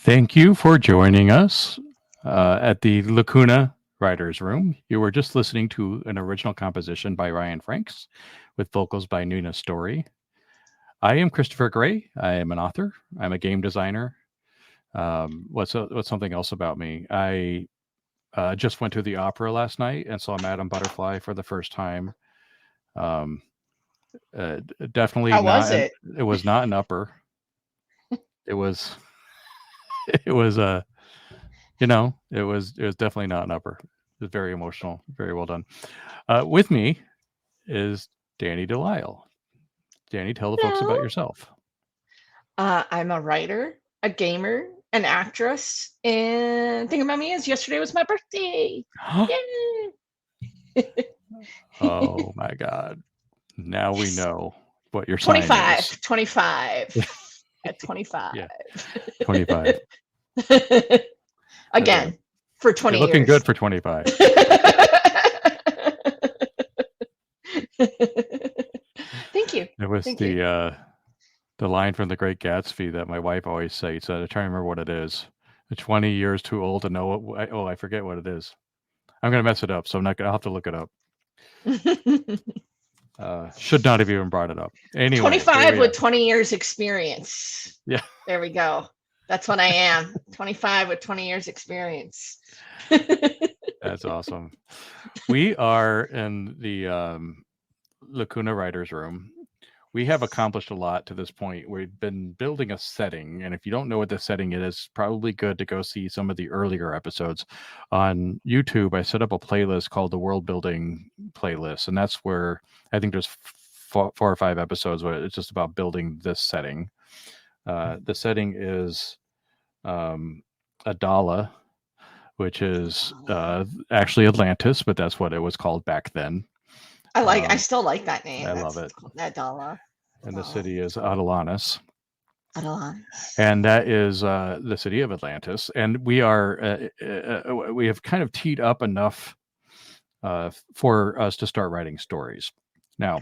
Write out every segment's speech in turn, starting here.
Thank you for joining us at the Lacuna Writers Room. You were just listening to an original composition by Ryan Franks with vocals by Nina Story. I am Christopher Gray. I am an author. I'm a game designer. What's something else about me? I just went to the opera last night and saw Madame Butterfly for the first time. Definitely How not. was it? It was not an upper. It was. It was a. It was definitely not an upper. It was very emotional, very well done. With me is Danny DeLisle. Danny, tell the folks about No. yourself. I'm a writer, a gamer, an actress, and thing about me is yesterday was my birthday. Yay! Oh my God. Now we Yes. know what your sign is. 25. At 25. Yeah, 25. Again, for 20 You're looking years. good for 25. Thank you. It was Thank you. the line from The Great Gatsby that my wife always says. I'm trying to remember what it is. 20 years too old to know what. I forget what it is. I'm going to mess it up, so I'll have to look it up. Should not have even brought it up. Anyway, 25 with 20 years experience. Yeah. There we go. That's what I am. 25 with 20 years experience. That's awesome. We are in the Lacuna Writers Room. We have accomplished a lot to this point. We've been building a setting, and if you don't know what the setting is, it's probably good to go see some of the earlier episodes. On YouTube, I set up a playlist called the World Building Playlist, and that's where I think there's 4 or 5 episodes where it's just about building this setting. The setting is Adala, which is actually Atlantis, but that's what it was called back then. I still like that name. I love it. Adala. And the city is Atlantis. Atlantis. And that is the city of Atlantis. And we are we have kind of teed up enough for us to start writing stories. Now,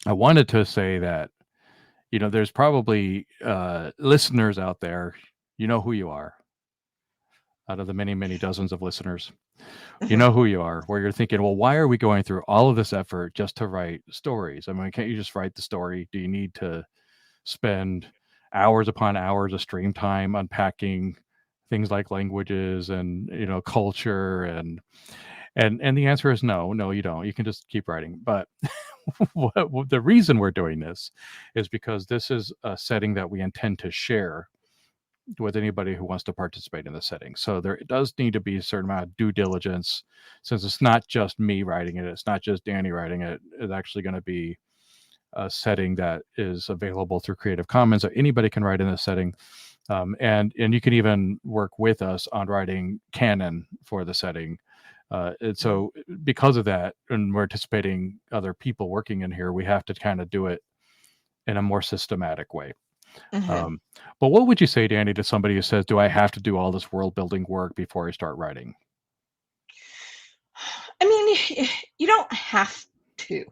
I wanted to say that, there's probably listeners out there, you know who you are. Out of the many, many dozens of listeners, you know who you are, where you're thinking, well, why are we going through all of this effort just to write stories? I mean, can't you just write the story? Do you need to spend hours upon hours of stream time unpacking things like languages and, culture? And the answer is no, you don't. You can just keep writing. But the reason we're doing this is because this is a setting that we intend to share with anybody who wants to participate in the setting. So there does need to be a certain amount of due diligence, since it's not just me writing it, it's not just Danny writing it. It's actually going to be a setting that is available through Creative Commons, so anybody can write in this setting. And you can even work with us on writing canon for the setting. And so because of that, and we're anticipating other people working in here, we have to kind of do it in a more systematic way. But what would you say, Danny, to somebody who says, do I have to do all this world building work before I start writing? I mean, you don't have to.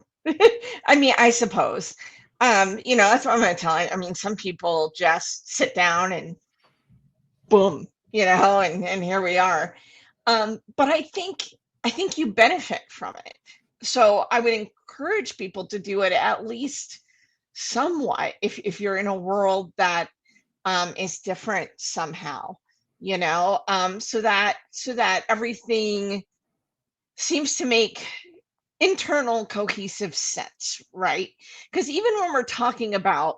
I mean, I suppose. That's what I'm going to tell. I mean, some people just sit down and boom, and here we are. But I think you benefit from it. So I would encourage people to do it at least somewhat if you're in a world that is different somehow, so that everything seems to make internal cohesive sense, right? Because even when we're talking about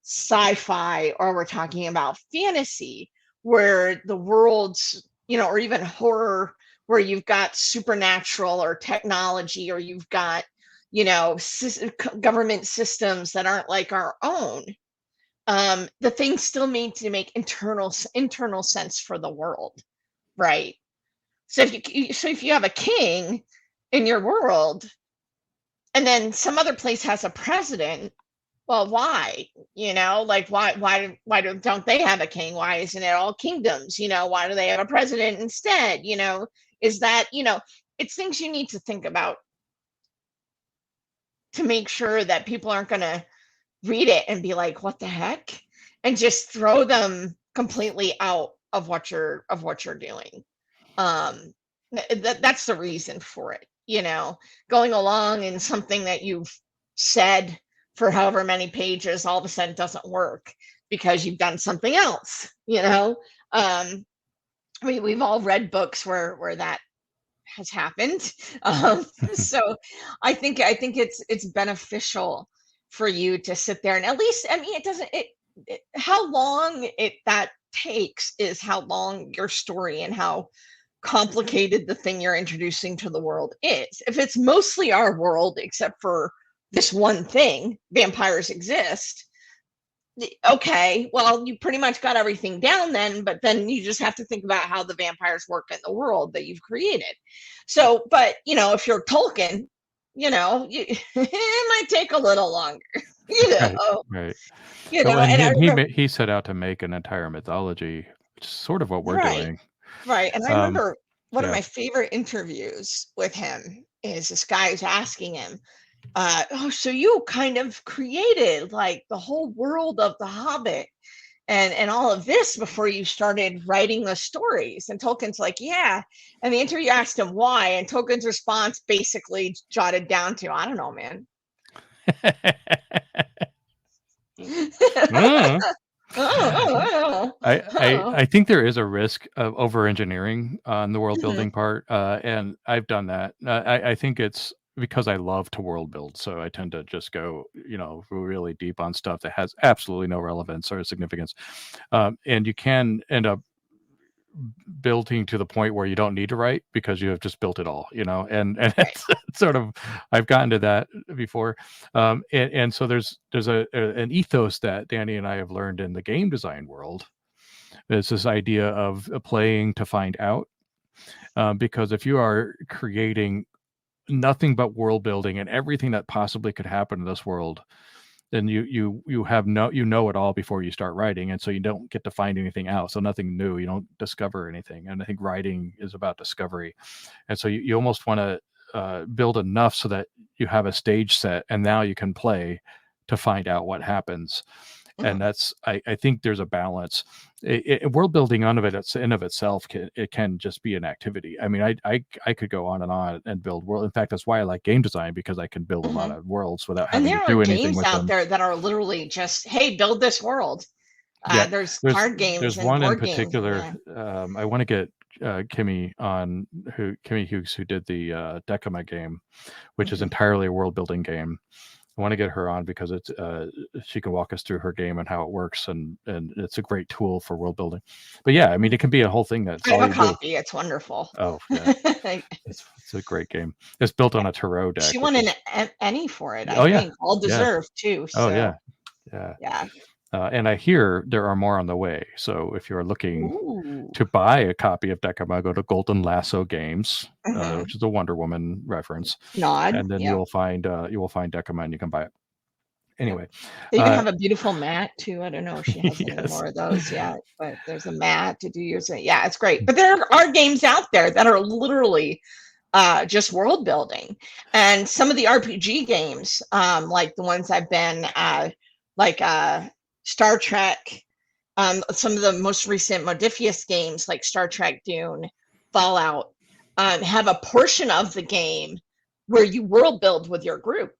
sci-fi or we're talking about fantasy, where the world's, or even horror, where you've got supernatural or technology, or you've got government systems that aren't like our own, the things still need to make internal sense for the world, right? So if you have a king in your world, and then some other place has a president, well, why? Why don't they have a king? Why isn't it all kingdoms? Why do they have a president instead? Is that, it's things you need to think about to make sure that people aren't going to read it and be like, what the heck? And just throw them completely out of what you're doing. Um, that's the reason for it, going along and something that you've said for however many pages all of a sudden doesn't work because you've done something else. We've all read books where that has happened. So I think it's beneficial for you to sit there and at least, I mean, it doesn't it how long that takes is how long your story and how complicated the thing you're introducing to the world is. If it's mostly our world except for this one thing, vampires exist, okay, well, you pretty much got everything down then, but then you just have to think about how the vampires work in the world that you've created. So, but if you're Tolkien, it might take a little longer, Right. and He set out to make an entire mythology, which is sort of what we're right, doing. right. And I Um, remember one of yeah. my favorite interviews with him is this guy who's asking him, oh, so you kind of created like the whole world of The Hobbit and all of this before you started writing the stories. And Tolkien's like, yeah. And the interview asked him why, and Tolkien's response basically jotted down to, I don't know, man. I think there is a risk of over engineering on the world building part, and I've done that. I think it's because I love to world build, so I tend to just go, really deep on stuff that has absolutely no relevance or significance, and you can end up building to the point where you don't need to write because you have just built it all, and Right. it's sort of, I've gotten to that before. And so there's an ethos that Danny and I have learned in the game design world. It's this idea of playing to find out, because if you are creating nothing but world building and everything that possibly could happen in this world, then you have it all before you start writing, and so you don't get to find anything out. So nothing new, you don't discover anything. And I think writing is about discovery, and so you almost want to build enough so that you have a stage set, and now you can play to find out what happens. And that's, I think there's a balance. World building in of itself can just be an activity. I mean, I could go on and build world. In fact, that's why I like game design, because I can build a lot of worlds without having to do anything with them. And there are games out there that are literally just, hey, build this world. There's card games. There's and one board in particular. Games, I want to get Kimmy Hughes, who did the Decima game, which is entirely a world building game. I want to get her on because it's she can walk us through her game and how it works, and it's a great tool for world building. But yeah, I mean, it can be a whole thing. That's I have a copy. It's wonderful. Oh yeah, it's a great game. It's built on a tarot deck. She won an Emmy for it. I think all deserved too. So. Oh yeah. And I hear there are more on the way. So if you're looking to buy a copy of Decima, go to Golden Lasso Games, which is a Wonder Woman reference. And then you will find Decima, and you can buy it. Anyway, they even have a beautiful mat too. I don't know if she has any more of those yet, but there's a mat to do yours. Yeah, it's great. But there are games out there that are literally just world building, and some of the RPG games, like the ones I've been like Star Trek, some of the most recent Modifius games like Star Trek Dune, Fallout, have a portion of the game where you world build with your group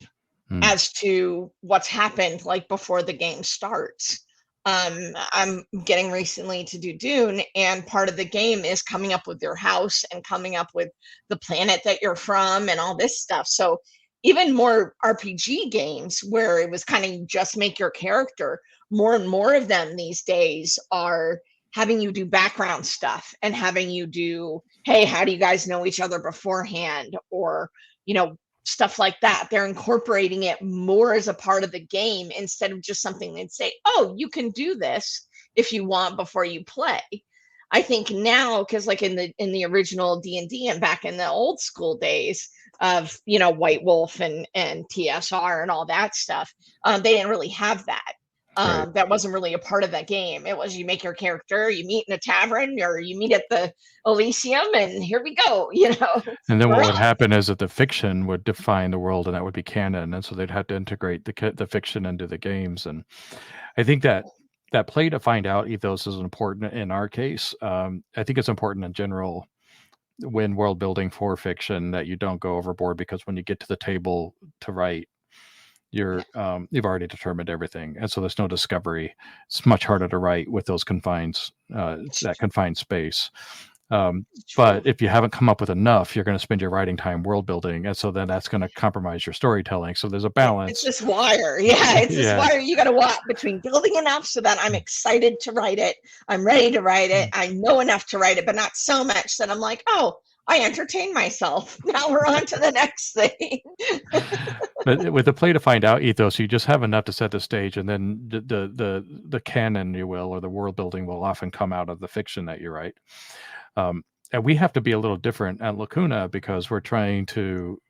as to what's happened like before the game starts. I'm getting recently to do Dune, and part of the game is coming up with your house and coming up with the planet that you're from and all this stuff. So even more RPG games where it was kind of just make your character, more and more of them these days are having you do background stuff and having you do, hey, how do you guys know each other beforehand? Or, stuff like that. They're incorporating it more as a part of the game instead of just something they'd say, oh, you can do this if you want before you play. I think now, because like in the original D&D and back in the old school days of, White Wolf and TSR and all that stuff, they didn't really have that. That wasn't really a part of that game. It was you make your character, you meet in a tavern, or you meet at the Elysium, and here we go, And then what would happen is that the fiction would define the world, and that would be canon, and so they'd have to integrate the fiction into the games. And I think that that play to find out ethos is important in our case. I think it's important in general when world building for fiction that you don't go overboard, because when you get to the table to write, you've already determined everything, and so there's no discovery. It's much harder to write with those confines, that confined space. But if you haven't come up with enough, you're going to spend your writing time world building, and so then that's going to compromise your storytelling. So there's a balance. It's this wire. It's this wire you got to walk between building enough so that I'm excited to write it, I'm ready to write it, I know enough to write it, but not so much that I'm like, oh, I entertain myself. Now we're on to the next thing. But with the play to find out ethos, you just have enough to set the stage, and then the canon, you will, or the world building will often come out of the fiction that you write. And we have to be a little different at Lacuna because we're trying to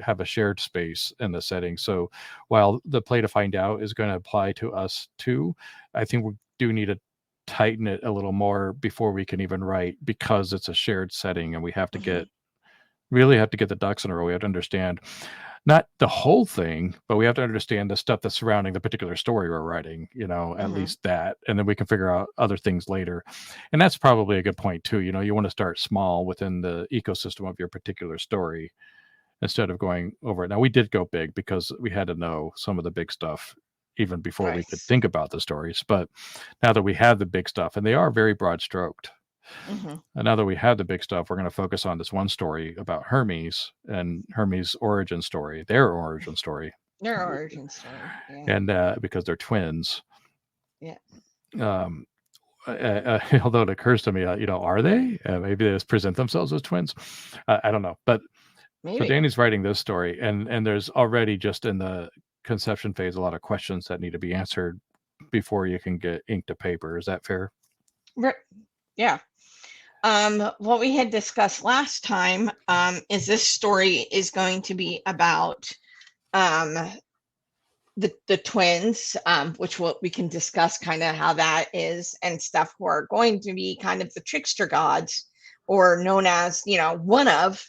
have a shared space in the setting. So while the play to find out is going to apply to us too, I think we do need to tighten it a little more before we can even write, because it's a shared setting, and we have to really have to get the ducks in a row. We have to understand not the whole thing, but we have to understand the stuff that's surrounding the particular story we're writing, at least that, and then we can figure out other things later. And that's probably a good point too. You want to start small within the ecosystem of your particular story instead of going over it. Now, we did go big because we had to know some of the big stuff even before we could think about the stories. But now that we have the big stuff, and they are very broad stroked, and now that we have the big stuff, we're going to focus on this one story about Hermes and Hermes' origin story, their origin story. And because they're twins. Yeah. Although it occurs to me, are they? Maybe they just present themselves as twins. I don't know. But maybe. So Danny's writing this story, and there's already, just in the conception phase, a lot of questions that need to be answered before you can get ink to paper. Is that fair? Right. Yeah. What we had discussed last time is this story is going to be about the twins, which we can discuss kind of how that is and stuff, who are going to be kind of the trickster gods, or known as, one of,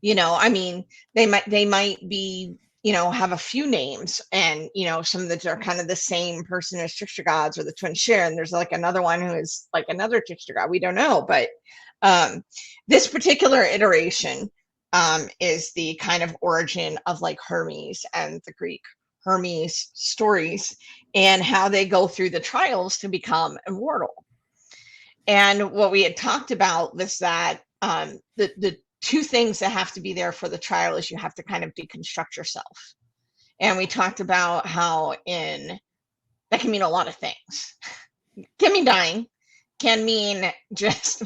I mean, they might be, have a few names, and, some of them are kind of the same person as trickster gods, or the twins share. And there's like another one who is like another trickster god. We don't know, but this particular iteration is the kind of origin of like Hermes and the Greek Hermes stories, and how they go through the trials to become immortal. And what we had talked about was that the two things that have to be there for the trial is you have to kind of deconstruct yourself. And we talked about how that can mean a lot of things. Can mean dying, can mean just,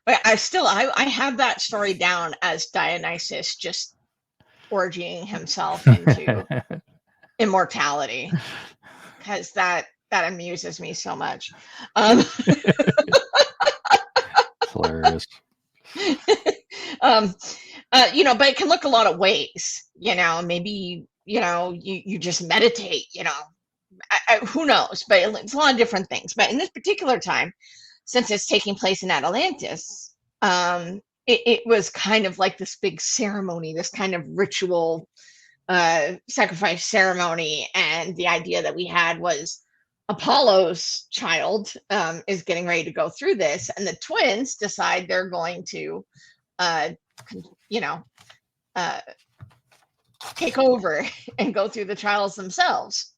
but I have that story down as Dionysus just orgying himself into immortality, because that amuses me so much. Hilarious. But it can look a lot of ways, maybe, you just meditate, who knows, but it's a lot of different things. But in this particular time, since it's taking place in Atlantis, it was kind of like this big ceremony, this kind of ritual sacrifice ceremony. And the idea that we had was Apollo's child is getting ready to go through this, and the twins decide they're going to take over and go through the trials themselves,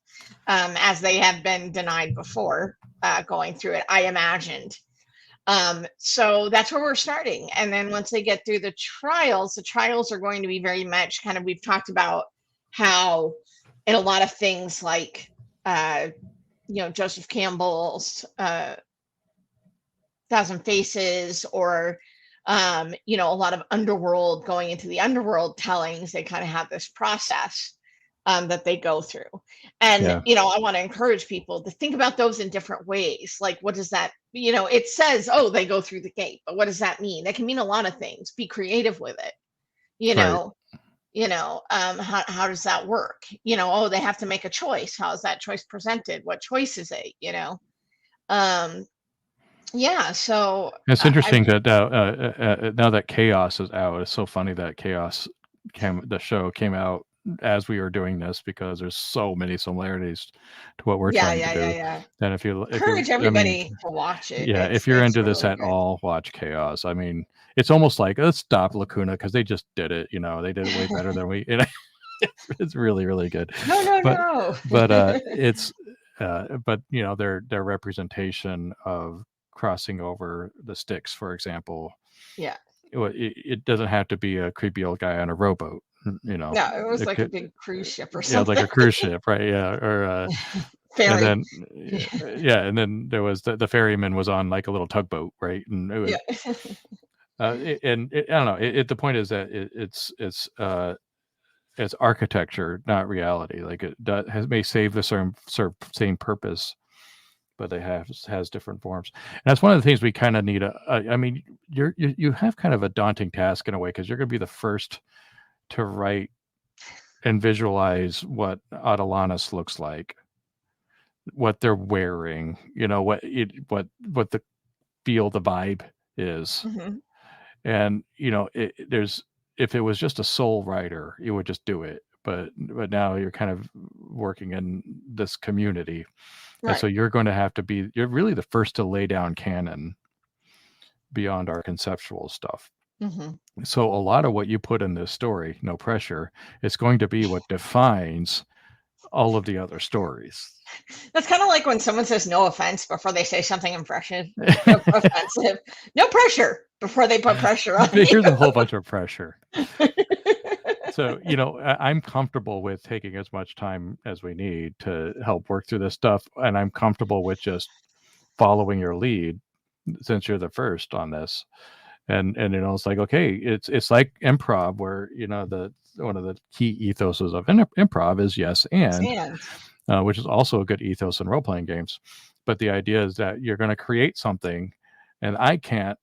as they have been denied before going through it, I imagined. So that's where we're starting. And then once they get through the trials are going to be very much kind of, we've talked about how in a lot of things like Joseph Campbell's Thousand Faces, or a lot of underworld, going into the underworld tellings, they kind of have this process that they go through. And I want to encourage people to think about those in different ways. Like, what does that, it says, oh, they go through the gate, but what does that mean? That can mean a lot of things. Be creative with it. How does that work? Oh, they have to make a choice. How is that choice presented? What choice is it? So it's interesting that now that Chaos is out, it's so funny that the show came out as we were doing this, because there's so many similarities to what we're Yeah, trying to yeah, yeah, do. yeah. And Encourage I mean, everybody to watch it. yeah, if you're It's into this really at good. all, watch Chaos. I mean, it's almost like, let's stop Lacuna because they just did it. They did it way better than we. It's really, really good. No, no, But no. it's but their representation of crossing over the Styx, for example. Yeah. It doesn't have to be a creepy old guy on a rowboat. No, it was It like a could, big cruise ship or yeah, like something. a cruise ship, right? Yeah, or and Ferry. then yeah, and then there was the ferryman was on like a little tugboat, right? And it was, Yeah. I don't know. The point is that it's architecture, not reality. Like may save the same purpose, but they has different forms. And that's one of the things we kind of need. I mean, you have kind of a daunting task in a way, because you're going to be the first to write and visualize what Atlantis looks like, what they're wearing, what the feel, the vibe is. Mm-hmm. And there's, if it was just a sole writer, you would just do it, but now you're kind of working in this community, Right. and so you're going to have to be, you're really the first to lay down canon beyond our conceptual stuff. Mm-hmm. So a lot of what you put in this story, no pressure, is going to be what defines all of the other stories. That's kind of like when someone says no offense before they say something offensive. No pressure before they put pressure on you. Here's a whole bunch of pressure. So, I'm comfortable with taking as much time as we need to help work through this stuff. And I'm comfortable with just following your lead, since you're the first on this. And it's like, okay, it's like improv, where, one of the key ethoses of improv is yes and. Which is also a good ethos in role-playing games. But the idea is that you're going to create something, and I can't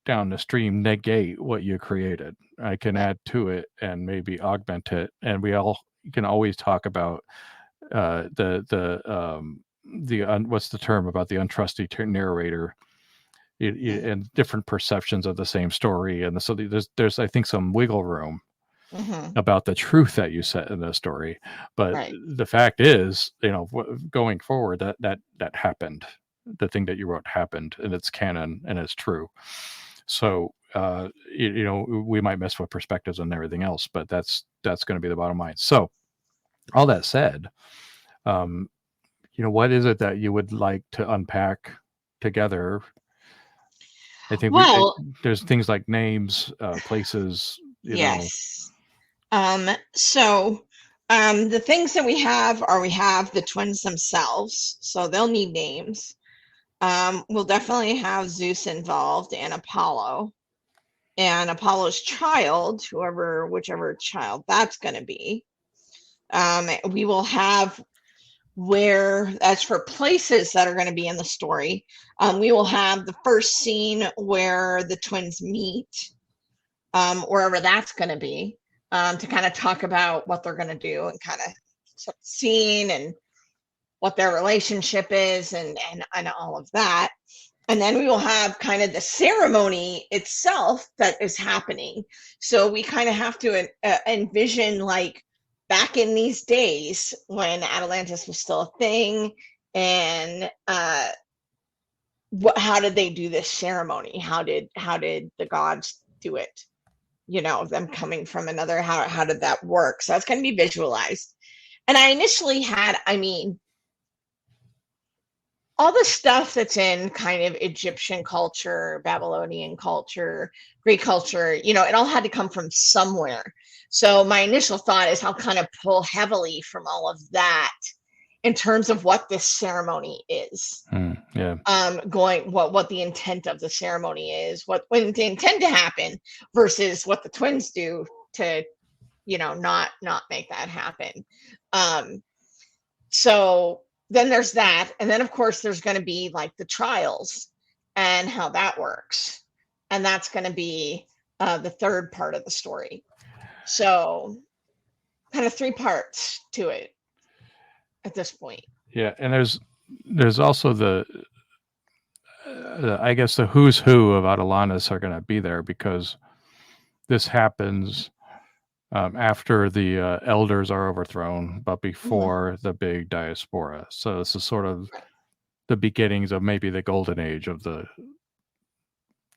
down the stream negate what you created. I can add to it and maybe augment it. And we all can always talk about what's the term about the untrusty narrator, and different perceptions of the same story. And so there's I think some wiggle room about the truth that you set in the story. But the fact is, going forward, that happened. The thing that you wrote happened, and it's canon and it's true. So we might mess with perspectives and everything else, but that's going to be the bottom line. So all that said, what is it that you would like to unpack together? I think there's things like names, places. Yes. So the things that we have the twins themselves, so they'll need names. We'll definitely have Zeus involved, and Apollo, and Apollo's child, whichever child that's going to be. We will have, where, as for places that are going to be in the story, we will have the first scene where the twins meet, wherever that's going to be. To kind of talk about what they're going to do, and kind of set the scene and what their relationship is, and all of that. And then we will have kind of the ceremony itself that is happening. So we kind of have to envision, like, back in these days when Atlantis was still a thing, and how did they do this ceremony? How did the gods do it? Them coming from another, how did that work? So it's going to be visualized. And I initially had, all the stuff that's in kind of Egyptian culture, Babylonian culture, Greek culture, it all had to come from somewhere. So my initial thought is I'll kind of pull heavily from all of that in terms of what this ceremony is. What the intent of the ceremony is, when they intend to happen, versus what the twins do to, not make that happen. So then there's that. And then of course there's going to be like the trials and how that works. And that's going to be the third part of the story. So kind of 3 parts to it at this point. Yeah. And there's also the I guess the who's who of Atlantis are going to be there, because this happens after the elders are overthrown, but Hmm. before the big diaspora. So this is sort of the beginnings of maybe the golden age of the,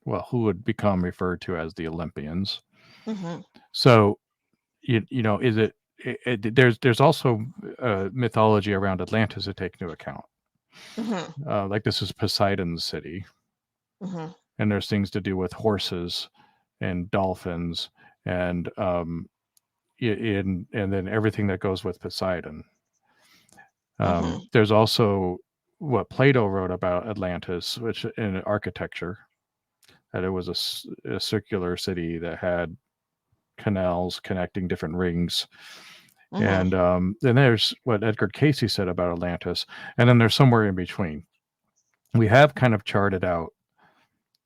well, who would become referred to as the Olympians. Hmm. So is there's also mythology around Atlantis to take into account. Hmm. Like this is Poseidon's city, Hmm. and there's things to do with horses and dolphins and and then everything that goes with Poseidon. Hmm. There's also what Plato wrote about Atlantis, which in architecture, that it was a circular city that had canals connecting different rings. Hmm. And then there's what Edgar Casey said about Atlantis, and then there's somewhere in between. We have kind of charted out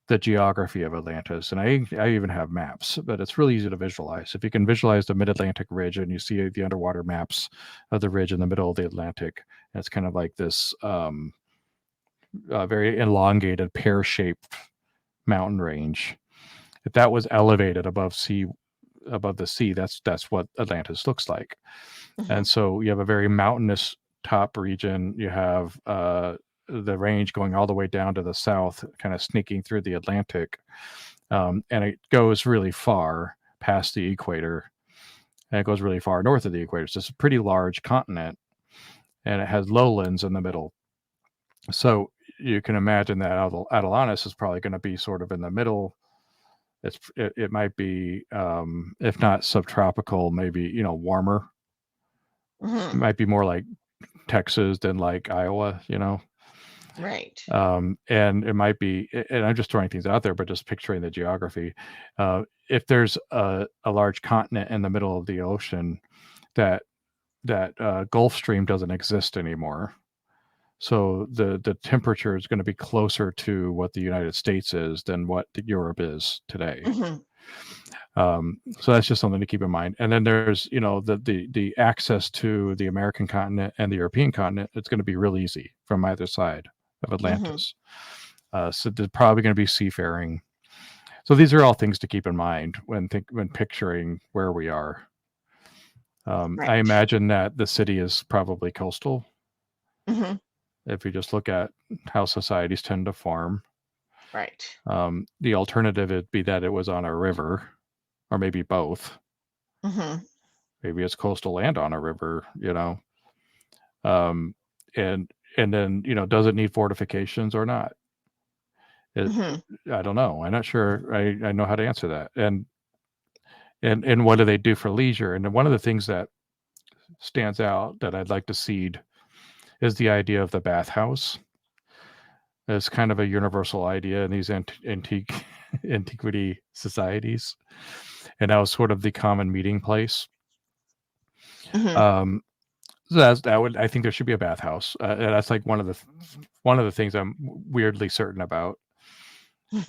the geography of Atlantis, and I even have maps, but it's really easy to visualize. If you can visualize the Mid-Atlantic Ridge and you see the underwater maps of the ridge in the middle of the Atlantic, it's kind of like this very elongated pear-shaped mountain range. If that was elevated above the sea, that's what Atlantis looks like. Hmm. And so you have a very mountainous top region. You have the range going all the way down to the south, kind of sneaking through the Atlantic, and it goes really far past the equator, and it goes really far north of the equator. So it's a pretty large continent, and it has lowlands in the middle. So you can imagine that Atlantis is probably going to be sort of in the middle. It might be, if not subtropical, maybe warmer. It Hmm. might be more like Texas than like Iowa, Right. and it might be, and I'm just throwing things out there, but just picturing the geography. If there's a large continent in the middle of the ocean, that Gulf Stream doesn't exist anymore. So the temperature is going to be closer to what the United States is than what Europe is today. Hmm. So that's just something to keep in mind. And then there's the access to the American continent and the European continent. It's going to be real easy from either side of Hmm. Atlantis. So there's probably going to be seafaring. So these are all things to keep in mind when picturing where we are. I Right. imagine that the city is probably coastal. Hmm. If you just look at how societies tend to form, Right. the alternative would be that it was on a river, or maybe both. Hmm. Maybe it's coastal and on a river. Um, and then does it need fortifications or not? It, Hmm. I don't know. I'm not sure. I know how to answer that. And what do they do for leisure? And one of the things that stands out that I'd like to seed is the idea of the bathhouse. It's kind of a universal idea in these antique antiquity societies, and that was sort of the common meeting place. Hmm. Um, so that would, I think there should be a bathhouse. And that's like one of the things I'm weirdly certain about.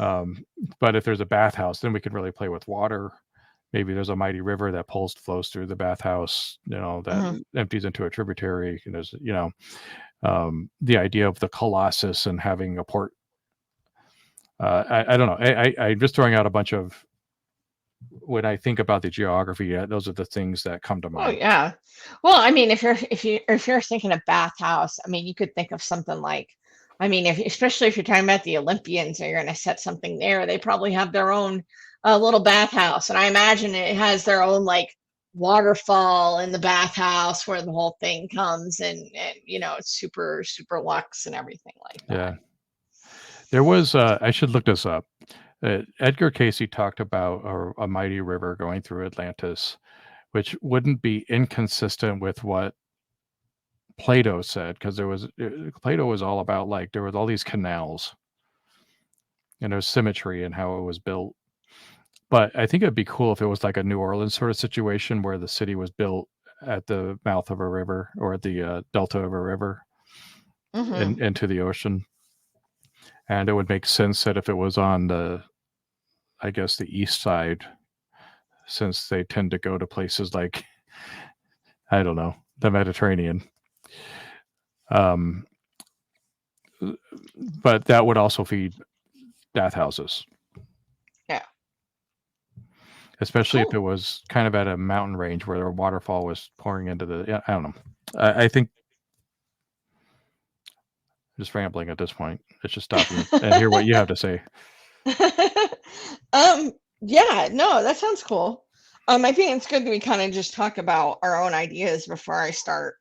Um, but if there's a bathhouse, then we can really play with water. Maybe there's a mighty river that flows through the bathhouse, that Hmm. empties into a tributary. And there's, the idea of the Colossus and having a port. I don't know. I'm just throwing out a bunch of, when I think about the geography, those are the things that come to Oh mind. yeah. Well, I mean, if you're thinking of bathhouse, I mean, you could think of something like, I mean, if especially if you're talking about the Olympians, or you're going to set something there, they probably have their own little bathhouse, and I imagine it has their own like waterfall in the bathhouse where the whole thing comes, and it's super super luxe and everything like that. Yeah. There was, I should look this up. Edgar Casey talked about a mighty river going through Atlantis, which wouldn't be inconsistent with what Plato said, because Plato was all about, like, there was all these canals and there's symmetry in how it was built. But I think it'd be cool if it was like a New Orleans sort of situation where the city was built at the mouth of a river, or at the delta of a river Hmm. into the ocean. And it would make sense that if it was on the, I guess, the east side, since they tend to go to places like, I don't know, the Mediterranean. Um, but that would also feed bathhouses. Yeah. especially if it Cool. was kind of at a mountain range where a waterfall was pouring into the. Yeah, I don't know. I think I'm just rambling at this point. Let's just stop and hear what you have to say. Yeah, no, that sounds cool. I think it's good that we kind of just talk about our own ideas before I start,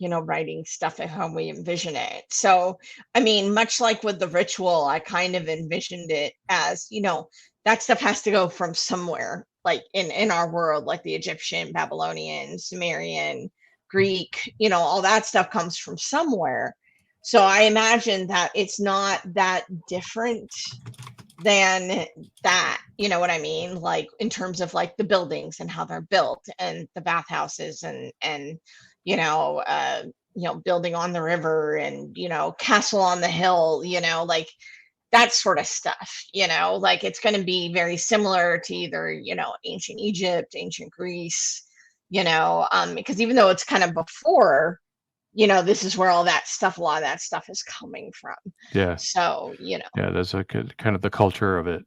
writing stuff and how we envision it. So, I mean, much like with the ritual, I kind of envisioned it as, that stuff has to go from somewhere, like in our world, like the Egyptian, Babylonian, Sumerian, Greek, all that stuff comes from somewhere. So I imagine that it's not that different than that, you know what I mean? Like in terms of like the buildings and how they're built and the bathhouses and building on the river and castle on the hill, like that sort of stuff, like it's going to be very similar to either, ancient Egypt, ancient Greece, because even though it's kind of before, this is where all that stuff, a lot of that stuff is coming from. Yeah. So, Yeah, there's a good kind of the culture of it.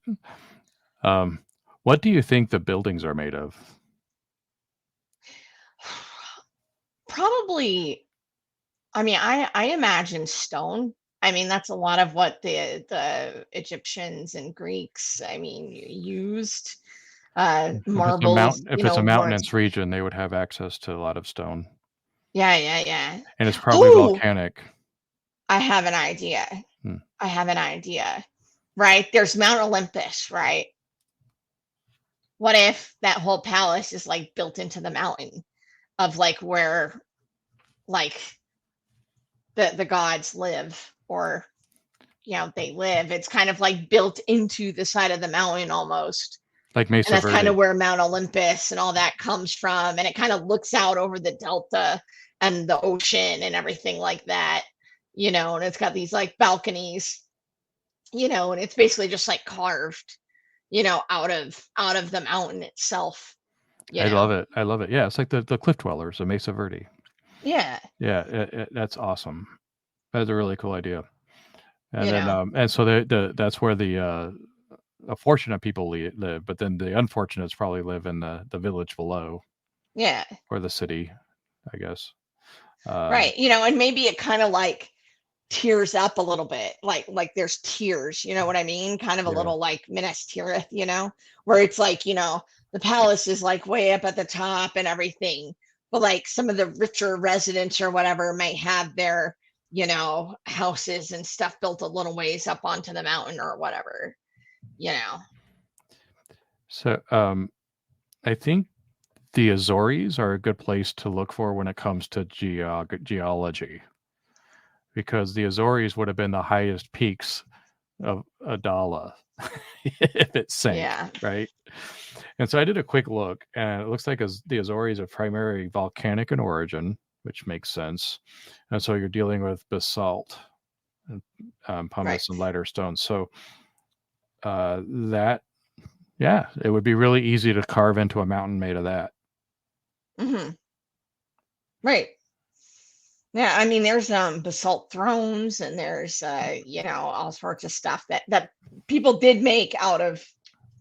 What do you think the buildings are made of? probably, I mean, I imagine stone. I mean, that's a lot of what the Egyptians and Greeks, I mean, used. Marbles, If it's a more. mountainous region, they would have access to a lot of stone, Yeah, yeah, yeah. and it's probably Oh, volcanic. I have an idea. Hmm. I have an idea. Right? There's Mount Olympus, right? What if that whole palace is like built into the mountain of like where like the gods live, or they live? It's kind of like built into the side of the mountain almost. Like And Mesa that's kind Verde. of where Mount Olympus and all that comes from. And it kind of looks out over the delta and the ocean and everything like that, and it's got these like balconies, and it's basically just like carved, out of the mountain itself, I love it. I love it. Yeah, it's like the cliff dwellers of Mesa Verde. Yeah. Yeah, that's awesome. That's a really cool idea. And You then know. and so that's where the fortunate people live, but then the unfortunates probably live in the village below. Yeah. Or the city, I guess. Right. And maybe it kind of like tears up a little bit, like there's tears, you know what I mean? Kind of a Yeah. little like Minas Tirith, where it's like, the palace is like way up at the top and everything, but like some of the richer residents or whatever might have their, houses and stuff built a little ways up onto the mountain or whatever, So I think the Azores are a good place to look for when it comes to geology, because the Azores would have been the highest peaks of Adala if it sank, Yeah. right? And so I did a quick look, and it looks like the Azores are primarily volcanic in origin, which makes sense. And so you're dealing with basalt and pumice Right. and lighter stones. So that, yeah, it would be really easy to carve into a mountain made of that. Mm-hmm. Right. Yeah, I mean, there's basalt thrones, and there's all sorts of stuff that people did make out of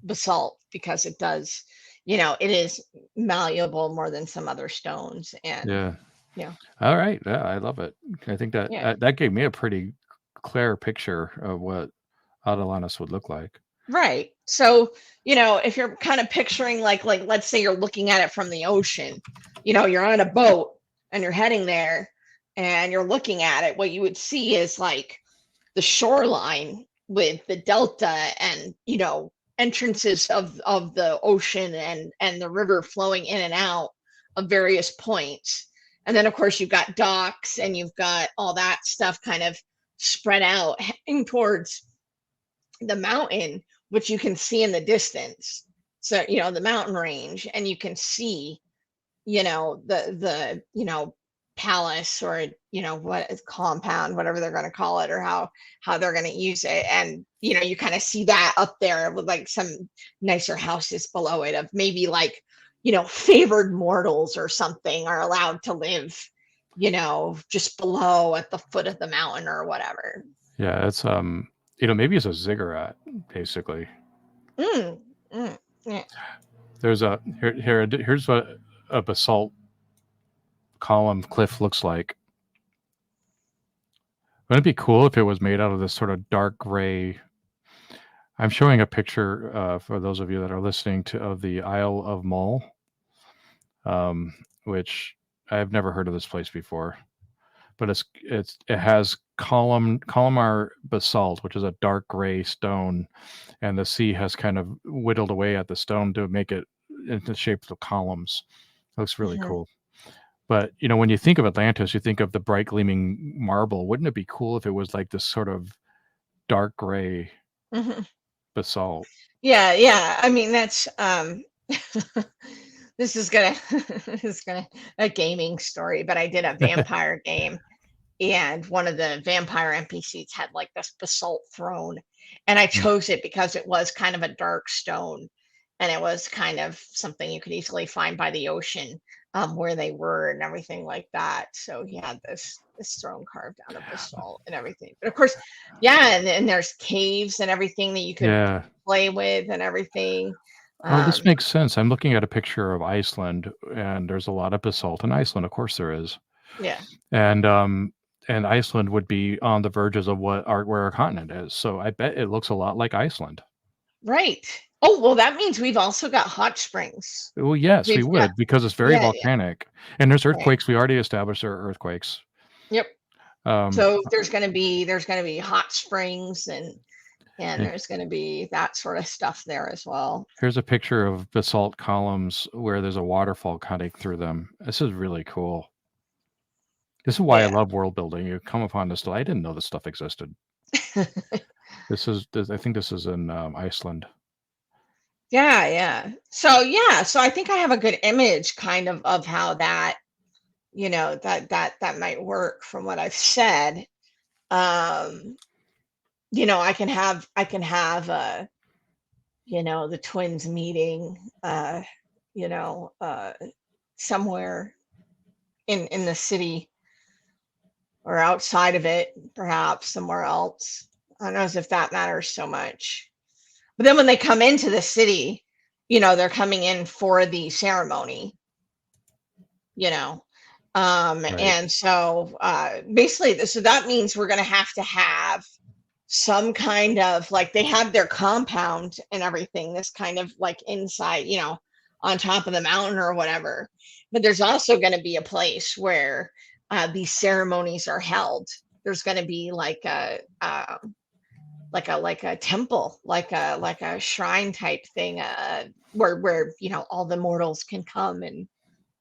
basalt, because it does, it is malleable more than some other stones. And yeah. All right. Yeah, I love it. I think that that gave me a pretty clear picture of what Atlantis would look like. Right. So, if you're kind of picturing like let's say you're looking at it from the ocean, you're on a boat and you're heading there and you're looking at it, what you would see is like the shoreline with the delta and, entrances of the ocean and the river flowing in and out of various points. And then of course you've got docks and you've got all that stuff kind of spread out heading towards the mountain, which you can see in the distance. So, the mountain range, and you can see, the palace, or, what is compound, whatever they're going to call it, or how they're going to use it. And, you kind of see that up there with like some nicer houses below it, of maybe like, favored mortals or something are allowed to live, just below at the foot of the mountain or whatever. Yeah, it's maybe it's a ziggurat, basically. Yeah. There's here's what a basalt column cliff looks like. Wouldn't it be cool if it was made out of this sort of dark gray? I'm showing a picture for those of you that are listening of the Isle of Mull, which I've never heard of this place before, but it has columnar basalt, which is a dark gray stone, and the sea has kind of whittled away at the stone to make it in the shape of columns. It looks really cool. But, when you think of Atlantis, you think of the bright gleaming marble. Wouldn't it be cool if it was like this sort of dark gray basalt? Yeah. I mean, that's this is gonna a gaming story, but I did a vampire game, and one of the vampire NPCs had like this basalt throne, and I chose it because it was kind of a dark stone, and it was kind of something you could easily find by the ocean, where they were and everything like that. So he had this throne carved out of basalt and everything. But of course, and there's caves and everything that you could play with and everything. Oh, this makes sense. I'm looking at a picture of Iceland, and there's a lot of basalt in Iceland. Of course there is. Yeah. And Iceland would be on the verges of where our continent is. So I bet it looks a lot like Iceland. Right. Oh, well, that means we've also got hot springs. Well, yes, we would, because it's very volcanic. And there's earthquakes. We already established there are earthquakes. Yep. So there's going to be hot springs, and there's going to be that sort of stuff there as well. Here's a picture of basalt columns where there's a waterfall cutting through them. This is really cool. This is why I love world building. You come upon this. I didn't know this stuff existed. I think this is in Iceland. Yeah. So I think I have a good image kind of how that, that might work from what I've said. I can have the twins meeting, somewhere in the city or outside of it, perhaps somewhere else. I don't know as if that matters so much. But then when they come into the city, they're coming in for the ceremony, and so basically, so that means we're going to have some kind of, like, they have their compound and everything, this kind of like inside, on top of the mountain or whatever. But there's also going to be a place where these ceremonies are held. There's going to be like a temple, like a shrine type thing, where all the mortals can come and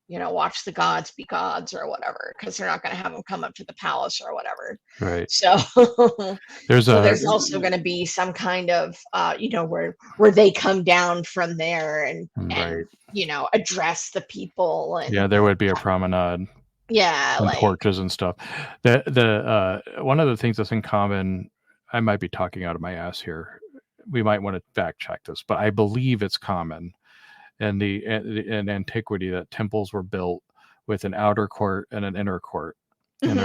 watch the gods be gods or whatever, because they're not going to have them come up to the palace or whatever. Right. So there's also going to be some kind of where they come down from there and address the people, and there would be a promenade. And torches and stuff. The one of the things that's in common, I might be talking out of my ass here. We might want to fact check this, but I believe it's common in antiquity that temples were built with an outer court and an inner court. And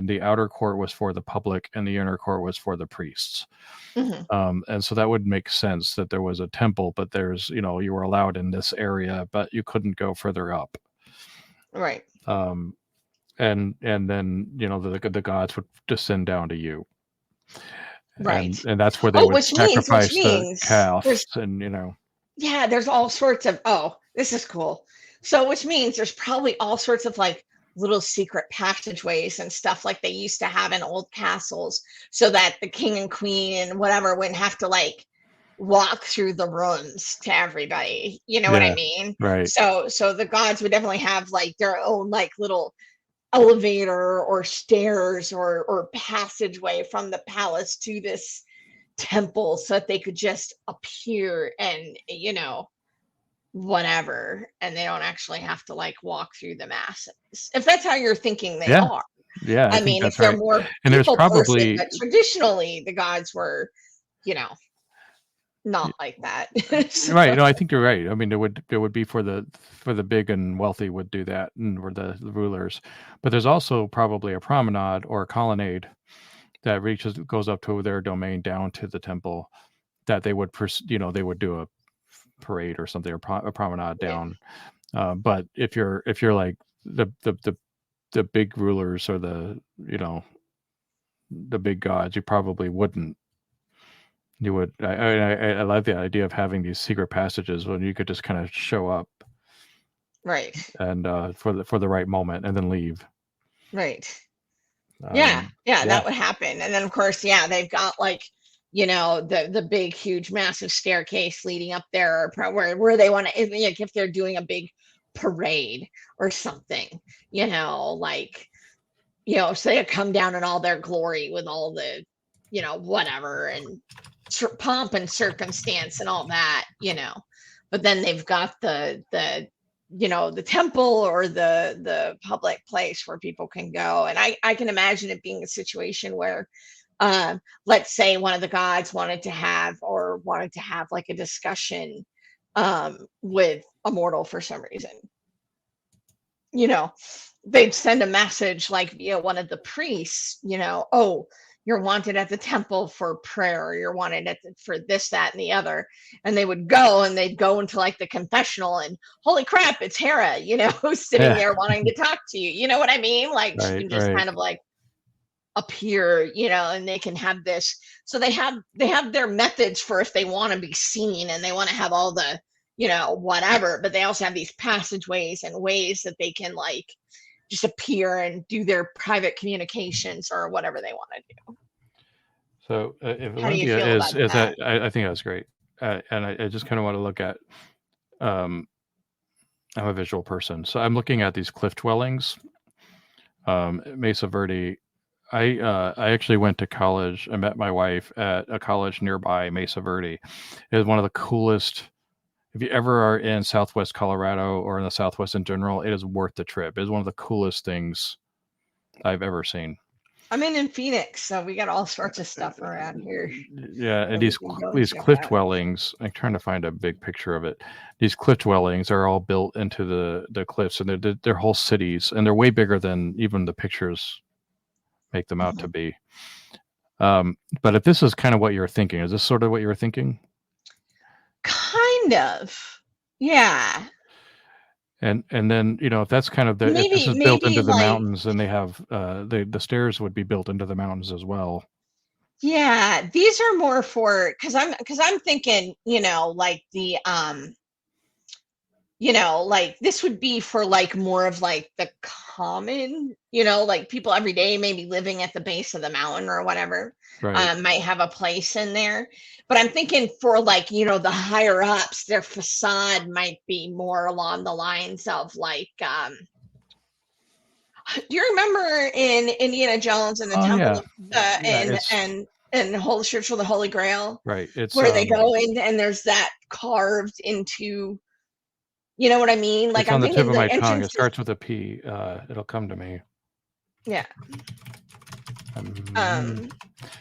the outer court was for the public and the inner court was for the priests. And so that would make sense that there was a temple, but there's, you were allowed in this area, but you couldn't go further up. Right. And then, the gods would descend down to you. Right. And that's where they would sacrifice the calves, and Yeah, there's all sorts of, this is cool. So which means there's probably all sorts of like little secret passageways and stuff like they used to have in old castles, so that the king and queen and whatever wouldn't have to like walk through the rooms to everybody. You know what I mean? Right. So the gods would definitely have like their own like little elevator or stairs or passageway from the palace to this temple, so that they could just appear and whatever, and they don't actually have to like walk through the masses, if that's how you're thinking they are. I mean, if they're more, and there's probably but traditionally the gods were not like that. Right. No, I think you're right. I mean, it would be for the big and wealthy would do that, and were the rulers. But there's also probably a promenade or a colonnade that goes up to their domain down to the temple, that they would they would do parade or something, or a promenade down. But if you're like the big rulers or the big gods, you probably wouldn't. You would. I like the idea of having these secret passages when you could just kind of show up, right, and for the right moment, and then leave. right. Yeah, Yeah. that would happen. And then of course, yeah, they've got like, the big, huge, massive staircase leading up there, where they want to, like if they're doing a big parade or something, like, so they come down in all their glory with all the, whatever, and pomp and circumstance and all that, but then they've got the temple or the public place where people can go. And I can imagine it being a situation where, let's say one of the gods wanted to have like a discussion with a mortal for some reason. They'd send a message like via one of the priests, oh, you're wanted at the temple for prayer, or you're wanted for this, that, and the other. And they would go, and they'd go into like the confessional, and holy crap, it's Hera, sitting there wanting to talk to you. You know what I mean? Like she can just kind of like appear, and they can have this. So they have their methods for if they want to be seen, and they want to have all the, whatever, but they also have these passageways and ways that they can like just appear and do their private communications or whatever they want to do. So if How do you Olympia feel about is that? I think that's great, and I just kind of want to look at. I'm a visual person, so I'm looking at these cliff dwellings. Mesa Verde. I actually went to college. I met my wife at a college nearby Mesa Verde. It is one of the coolest. If you ever are in Southwest Colorado or in the Southwest in general, it is worth the trip. It is one of the coolest things I've ever seen. I'm in Phoenix, so we got all sorts of stuff around here. Yeah, and these cliff dwellings, I'm trying to find a big picture of it. These cliff dwellings are all built into the cliffs, and they're whole cities, and they're way bigger than even the pictures make them out to be. But if this is kind of what you're thinking, is this sort of what you were thinking? Kind of, yeah. And then if that's kind of if this is built into the mountains, and they have the stairs would be built into the mountains as well. Yeah, these are more for because I'm thinking, like the like this would be for like more of like the common, like people every day maybe living at the base of the mountain or whatever, right. Might have a place in there. But I'm thinking for like, the higher ups, their facade might be more along the lines of like, do you remember in Indiana Jones and the Temple and the Holy Church of the Holy Grail? Right. It's where they go in and there's that carved into, you know what I mean? Like it's on the tip of my tongue. It starts with a P. It'll come to me. Yeah.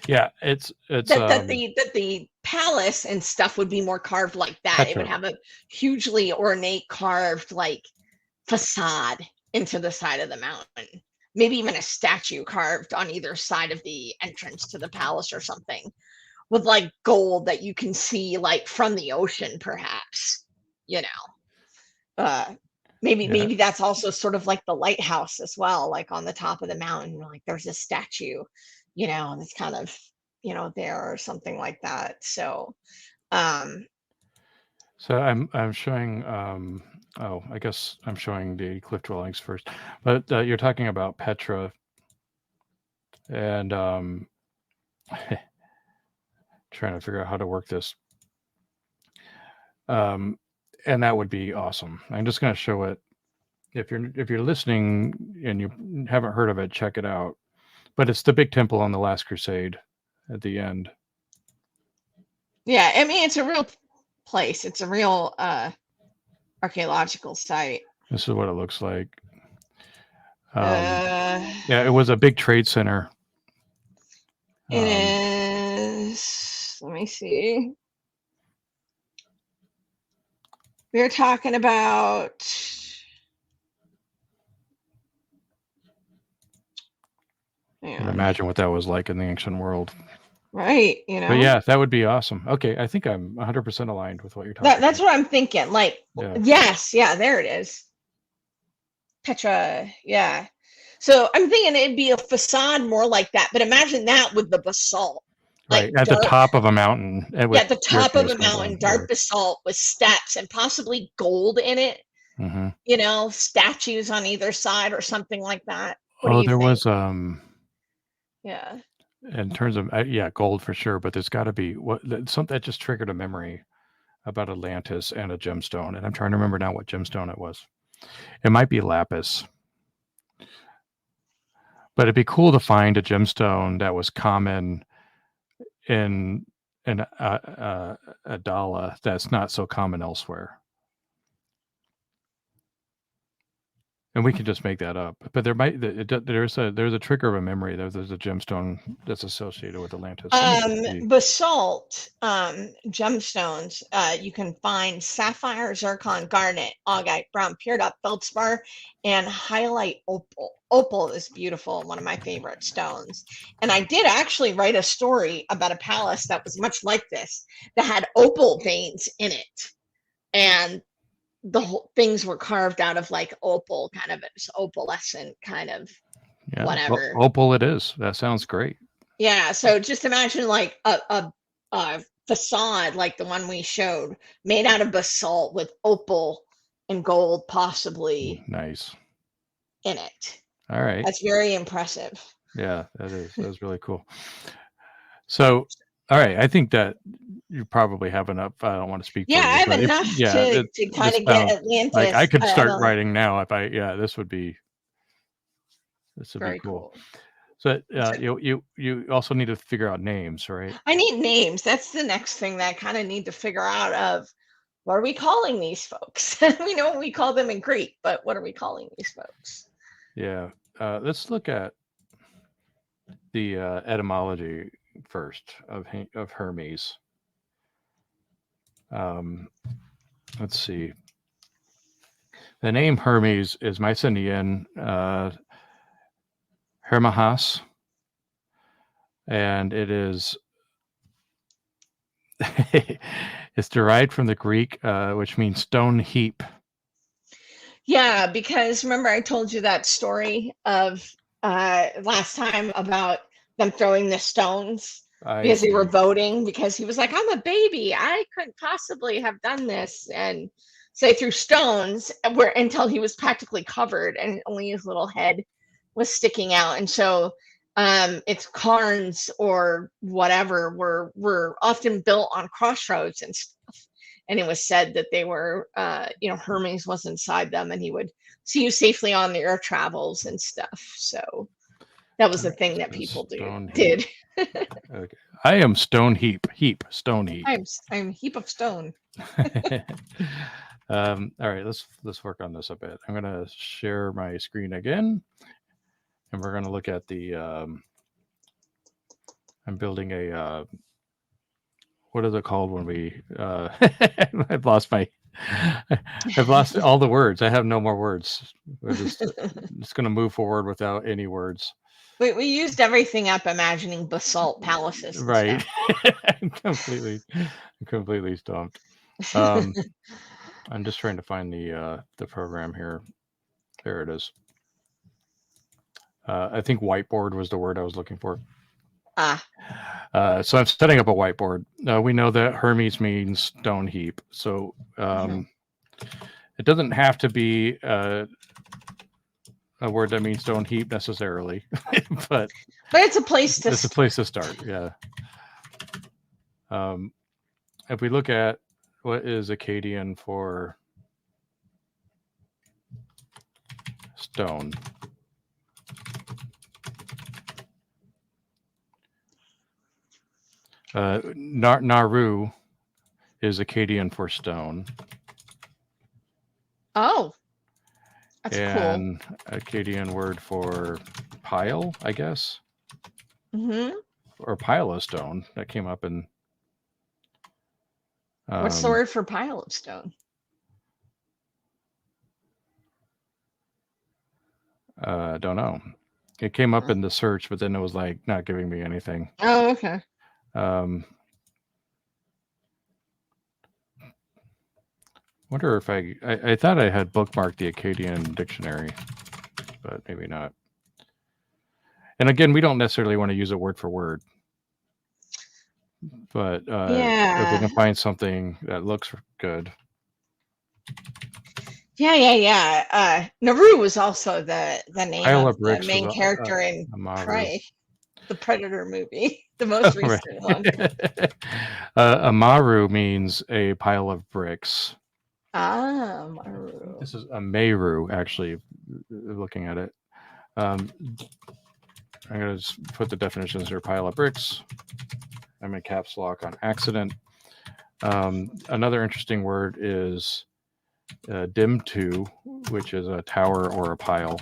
Yeah, it's that the palace and stuff would be more carved like that. Petra. It would have a hugely ornate carved like facade into the side of the mountain. Maybe even a statue carved on either side of the entrance to the palace or something, with like gold that you can see like from the ocean, perhaps. Maybe that's also sort of like the lighthouse as well, like on the top of the mountain, like there's a statue, that's kind of, there or something like that. So I'm showing I guess I'm showing the cliff dwellings first, but you're talking about Petra, and trying to figure out how to work this. And that would be awesome. I'm just going to show it. If you're listening and you haven't heard of it, check it out. But it's the big temple on the Last Crusade at the end. Yeah, I mean, it's a real place. It's a real archaeological site. This is what it looks like. Yeah, it was a big trade center. It is. Let me see. We're talking about. Imagine what that was like in the ancient world. Right. But yeah, that would be awesome. Okay, I think I'm 100% aligned with what you're talking That's about. what I'm thinking. Like, Yeah. yes, yeah, there it is. Petra, yeah. So I'm thinking it'd be a facade more like that, but imagine that with the basalt, like Right. At the dark, top of a mountain yeah, with at the top of staircase a going mountain, down. Yeah. dark basalt with steps and possibly gold in it, Hmm. statues on either side or something like that. What do Oh, you there think? was Yeah. in terms of yeah, gold for sure, but there's got to be something that just triggered a memory about Atlantis and a gemstone, and I'm trying to remember now what gemstone it was. It might be lapis, but it'd be cool to find a gemstone that was common in Adala that's not so common elsewhere. And we can just make that up, but there's a trigger of a memory. There's a gemstone that's associated with Atlantis. Basalt gemstones, you can find sapphire, zircon, garnet, augite, brown, peridot, feldspar, and highlight opal. Opal is beautiful, one of my favorite stones. And I did actually write a story about a palace that was much like this, that had opal veins in it, and the whole things were carved out of like opal, kind of opalescent, kind of whatever. Opal it is. That sounds great. Yeah, so just imagine like a facade like the one we showed, made out of basalt with opal and gold possibly Nice. in it. All right. That's very impressive. Yeah, that is. That was really cool. So, all right, I think that you probably have enough. I don't want to speak for Yeah, you, I have but enough to kind of get like I Atlantis. could start writing now if I. Yeah, this would be Very cool. cool. So you also need to figure out names, right? I need names. That's the next thing that I kind of need to figure out of what are we calling these folks? We know what we call them in Greek, but what are we calling these folks? Yeah. Let's look at the etymology first of Hermes. Let's see. The name Hermes is Mycenaean Hermahas, and it is it's derived from the Greek, which means stone heap. Yeah, because remember I told you that story of last time about them throwing the stones because they were voting, because he was like, I'm a baby, I couldn't possibly have done this, and so they threw stones until he was practically covered and only his little head was sticking out. And so its cairns or whatever were often built on crossroads and stuff. And it was said that they were, Hermes was inside them, and he would see you safely on the air travels and stuff. So that was the thing that people did. Okay. I am stone heap, stone heap. I'm heap of stone. All right, let's work on this a bit. I'm gonna share my screen again, and we're gonna look at the. I'm building a. What is it called when we? I've lost all the words. I have no more words. We're just gonna move forward without any words. We used everything up imagining basalt palaces. Right. I'm completely stumped. I'm just trying to find the program here. There it is. I think whiteboard was the word I was looking for. So I'm setting up a whiteboard. We know that Hermes means stone heap. So it doesn't have to be a word that means stone heap necessarily, but it's a place to it's a place to start. Yeah. If we look at what is Akkadian for stone, Naru is Akkadian for stone. Oh, that's and cool. Akkadian word for pile, I guess. Mm-hmm. Or pile of stone that came up in. What's the word for pile of stone? Don't know. It came up in the search, but then it was like not giving me anything. Oh, okay. Wonder if I thought I had bookmarked the Akkadian dictionary, but maybe not. And again, we don't necessarily want to use it word for word, but if we can find something that looks good. Yeah. Naru was also the name of the main character in Prey, the Predator movie, the most recent one. Amaru means a pile of bricks. Ah, Amaru. This is a Meru, actually, looking at it. I'm going to just put the definitions here, pile of bricks. I'm in caps lock on accident. Another interesting word is dimtu, which is a tower or a pile.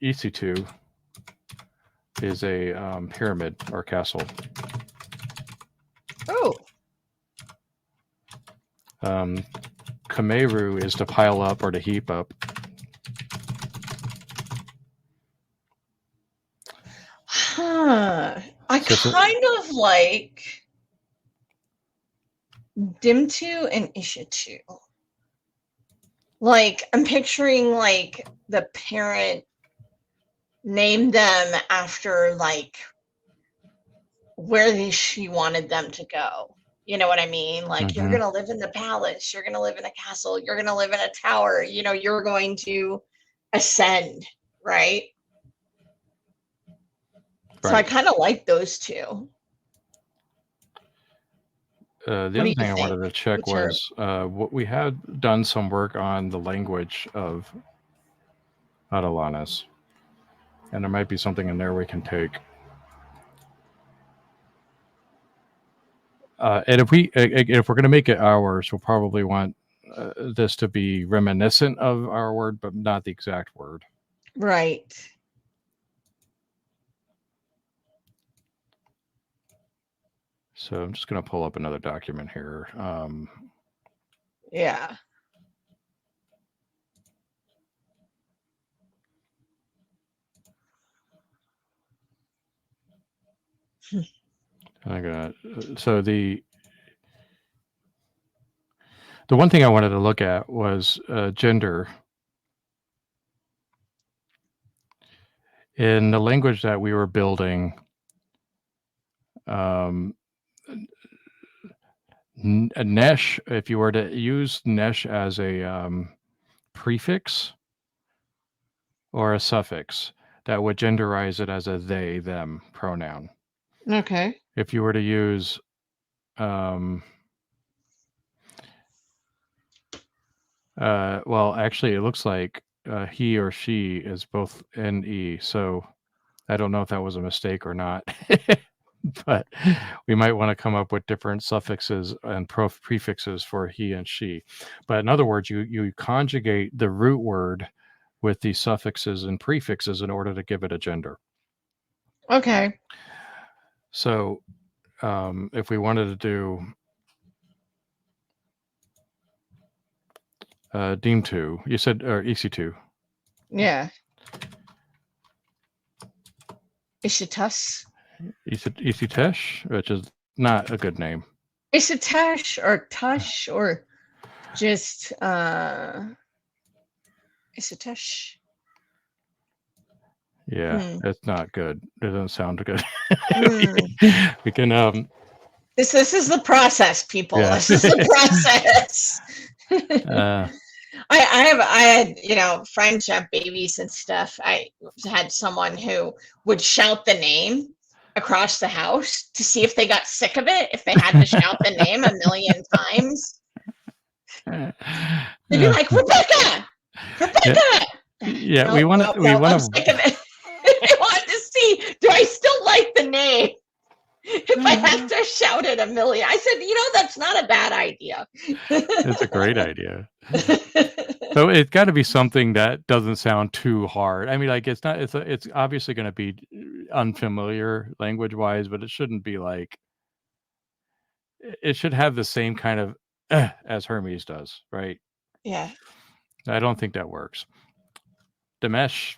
Isitu is a pyramid or castle. Oh. Kameru is to pile up or to heap up. Huh. I kind of like Dimtu and Ishitu. Like, I'm picturing, like, the parent named them after, like, where she wanted them to go. You know what I mean? Like, you're going to live in the palace. You're going to live in a castle. You're going to live in a tower. You know, you're going to ascend, right? So I kind of like those two. The other thing I wanted to check was what we had done some work on the language of Atlantis, and there might be something in there we can take. And if we're going to make it ours, we'll probably want this to be reminiscent of our word, but not the exact word. Right. So I'm just going to pull up another document here. Yeah. So the one thing I wanted to look at was gender. In the language that we were building, Nesh, if you were to use Nesh as a prefix or a suffix, that would genderize it as a they, them pronoun. Okay. If you were to use well, actually, it looks like he or she is both NE, so I don't know if that was a mistake or not. But we might want to come up with different suffixes and prefixes for he and she. But in other words, you conjugate the root word with the suffixes and prefixes in order to give it a gender. Okay. So if we wanted to do Deem2, you said, or EC2. Yeah. Ishitas. Isitesh, which is not a good name. Isitesh or Tush or just Isitesh. Yeah, it's not good. It doesn't sound good. We can This is the process, people. Yeah. This is the process. I had, you know, friendship babies and stuff. I had someone who would shout the name across the house to see if they got sick of it, if they had to shout the name a million times. They'd be like, Rebecca! Yeah, no, we want to. We want to. I want to see, do I still like the name? If I have to shout it a million. I said, you know, that's not a bad idea. It's a great idea. So it's got to be something that doesn't sound too hard. I mean, like it's not. It's obviously going to be unfamiliar language-wise, but it shouldn't be like. It should have the same kind of as Hermes does, right? Yeah. I don't think that works. Demesh.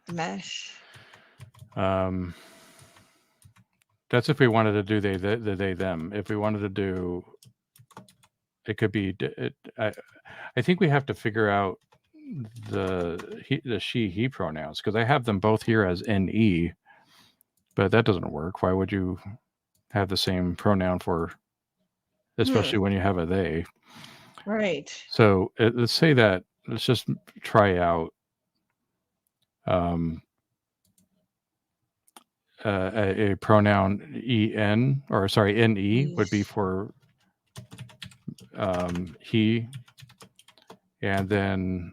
The mesh. That's if we wanted to do they them. If we wanted to do, it could be. I think we have to figure out the she he pronouns, because I have them both here as ne, but that doesn't work. Why would you have the same pronoun for, especially when you have a they? Right. So let's say that. Let's just try out a pronoun en, or sorry, ne would be for he, and then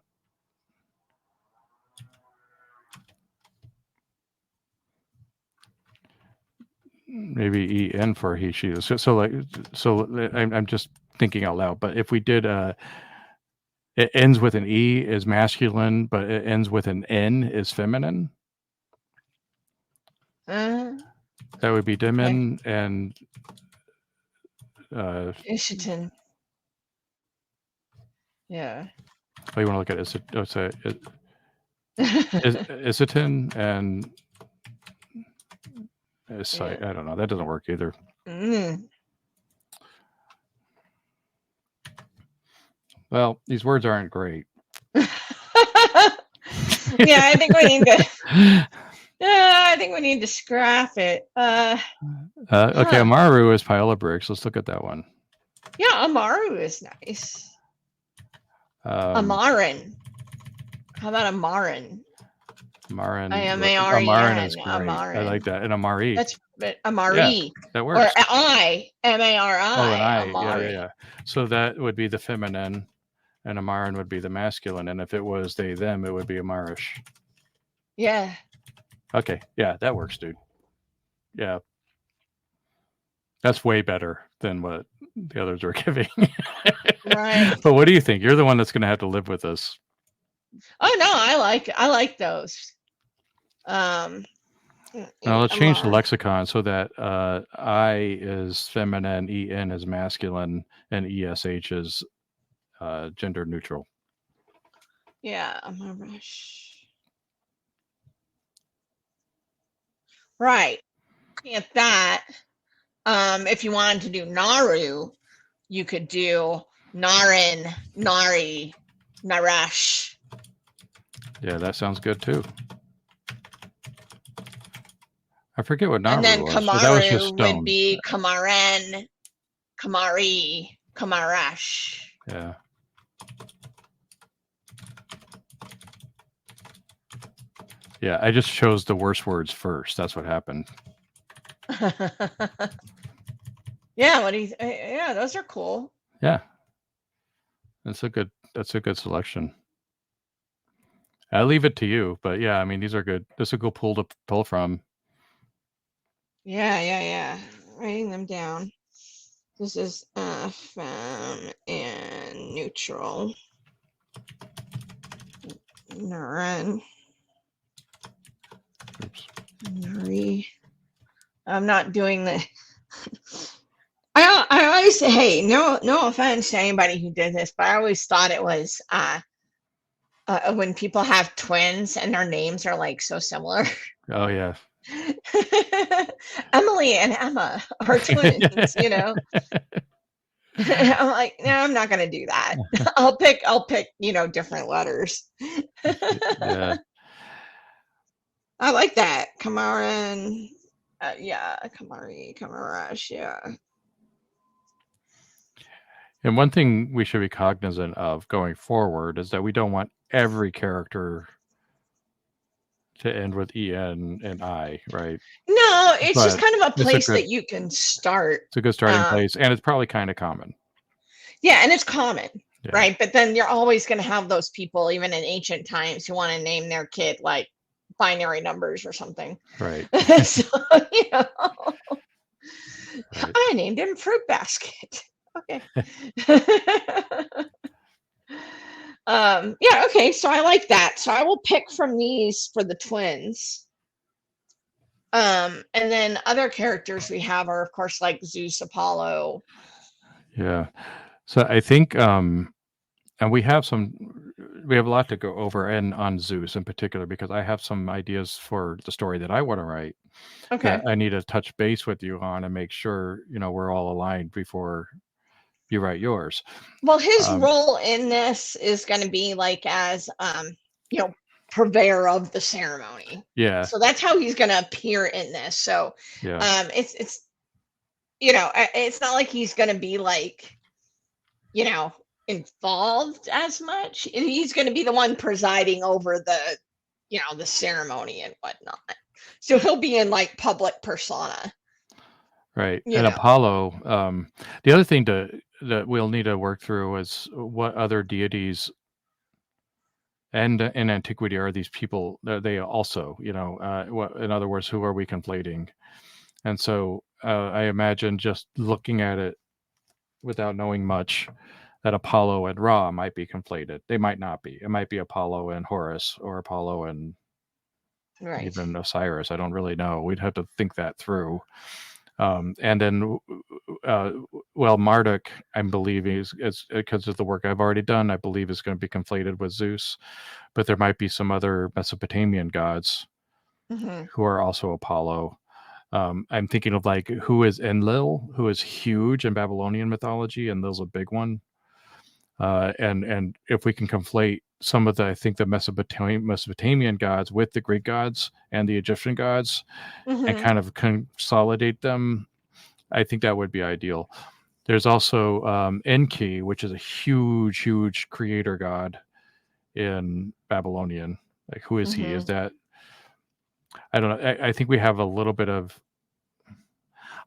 maybe en for he she. So I'm just thinking out loud. But if we did it ends with an e is masculine, but it ends with an n is feminine. That would be Dimin and Ishitin. Yeah. Oh, you want to look at Isitin and I don't know. That doesn't work either. Well, these words aren't great. Yeah, I think we need to. I think we need to scrap it. Okay, Amaru is Pile of Bricks. Let's look at that one. Yeah, Amaru is nice. Amarin. How about Amarin? Amarin. Amarin. Amarin is great. Amarin. I like that. And Amari. That's Amari. Yeah, that works. Or I. M-A-R-I. Oh, and I. Amari. Yeah. So that would be the feminine, and Amarin would be the masculine. And if it was they, them, it would be Amarish. Yeah. Okay. Yeah, that works, dude. Yeah. That's way better than what the others are giving. Right. But what do you think? You're the one that's going to have to live with this. Oh no, I like those. Now let's change the lexicon so that I is feminine, en is masculine, and esh is gender neutral. Yeah, Amarish. Right. At that, if you wanted to do Naru, you could do Narin, Nari, Narash. Yeah, that sounds good too. I forget what Naru was. And then Kamaru that was just would be Kamaren, Kamari, Kamarash. Yeah. Yeah, I just chose the worst words first. That's what happened. Yeah, yeah, those are cool. Yeah. That's a good selection. I leave it to you, but yeah, I mean these are good. This is a good pool to pull from. Yeah. Writing them down. This is femme and neutral. Naren. Oops. Nari. I'm not doing the. I always say, hey, no offense to anybody who did this, but I always thought it was when people have twins and their names are like so similar. Oh yeah. Emily and Emma are twins, you know. I'm like, no, I'm not gonna do that. I'll pick, different letters. Yeah. I like that. Kamaran. Kamari, Kamarash, yeah. And one thing we should be cognizant of going forward is that we don't want every character to end with en and I, right? No, it's just kind of a place that you can start. It's a good starting place, and it's probably kind of common. Yeah, and it's common, right? But then you're always going to have those people, even in ancient times, who want to name their kid like binary numbers or something. Right. So, right. I named him Fruit Basket. Okay. Yeah, okay, so I like that. So I will pick from these for the twins. And then other characters we have are, of course, like Zeus, Apollo. Yeah. So I think and we have some we have a lot to go over, and on Zeus in particular, because I have some ideas for the story that I want to write that Okay. I need to touch base with you on and make sure we're all aligned before you write yours. Well, his Um, role in this is going to be like as you know, purveyor of the ceremony. yeah, So that's how he's going to appear in this. So yeah, it's it's not like he's going to be like, you know, involved as much. He's going to be the one presiding over the, the ceremony and whatnot. So he'll be in like public persona, right. you And know. Apollo. The other thing that we'll need to work through is what other deities and in antiquity are these people? They also, what, in other words, who are we conflating? And so I imagine, just looking at it without knowing much, that Apollo and Ra might be conflated. They might not be. It might be Apollo and Horus, or Apollo and Right. even Osiris. I don't really know. We'd have to think that through. And then, well, Marduk, I'm believing, is because of the work I've already done, I believe is going to be conflated with Zeus. But there might be some other Mesopotamian gods Hmm. who are also Apollo. I'm thinking of, like, who is Enlil, who is huge in Babylonian mythology. Enlil's a big one. And if we can conflate some of I think the Mesopotamian gods with the Greek gods and the Egyptian gods, and Hmm. kind of consolidate them, I think that would be ideal. There's also Enki, which is a huge, huge creator god in Babylonian. Like, who is he? Is Hmm. that, I don't know. I think we have a little bit of.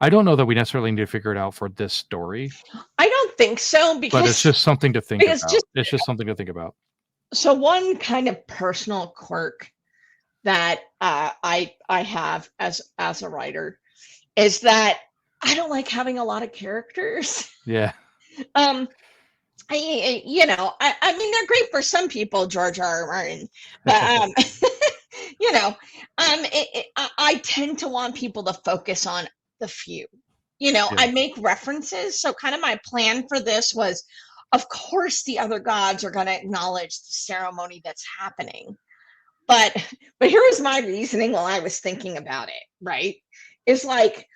I don't know that we necessarily need to figure it out for this story, I don't think so but it's because just something to think because about. just It's just something to think about. so one kind of personal quirk that I have as a writer is that I don't like having a lot of characters. Yeah. um I mean, they're great for some people, George R. R. Martin, but you know, I tend to want people to focus on the few. Yeah. I make references, so kind of my plan for this was, of course, the other gods are going to acknowledge the ceremony that's happening, but here was my reasoning while I was thinking about it. Right, is like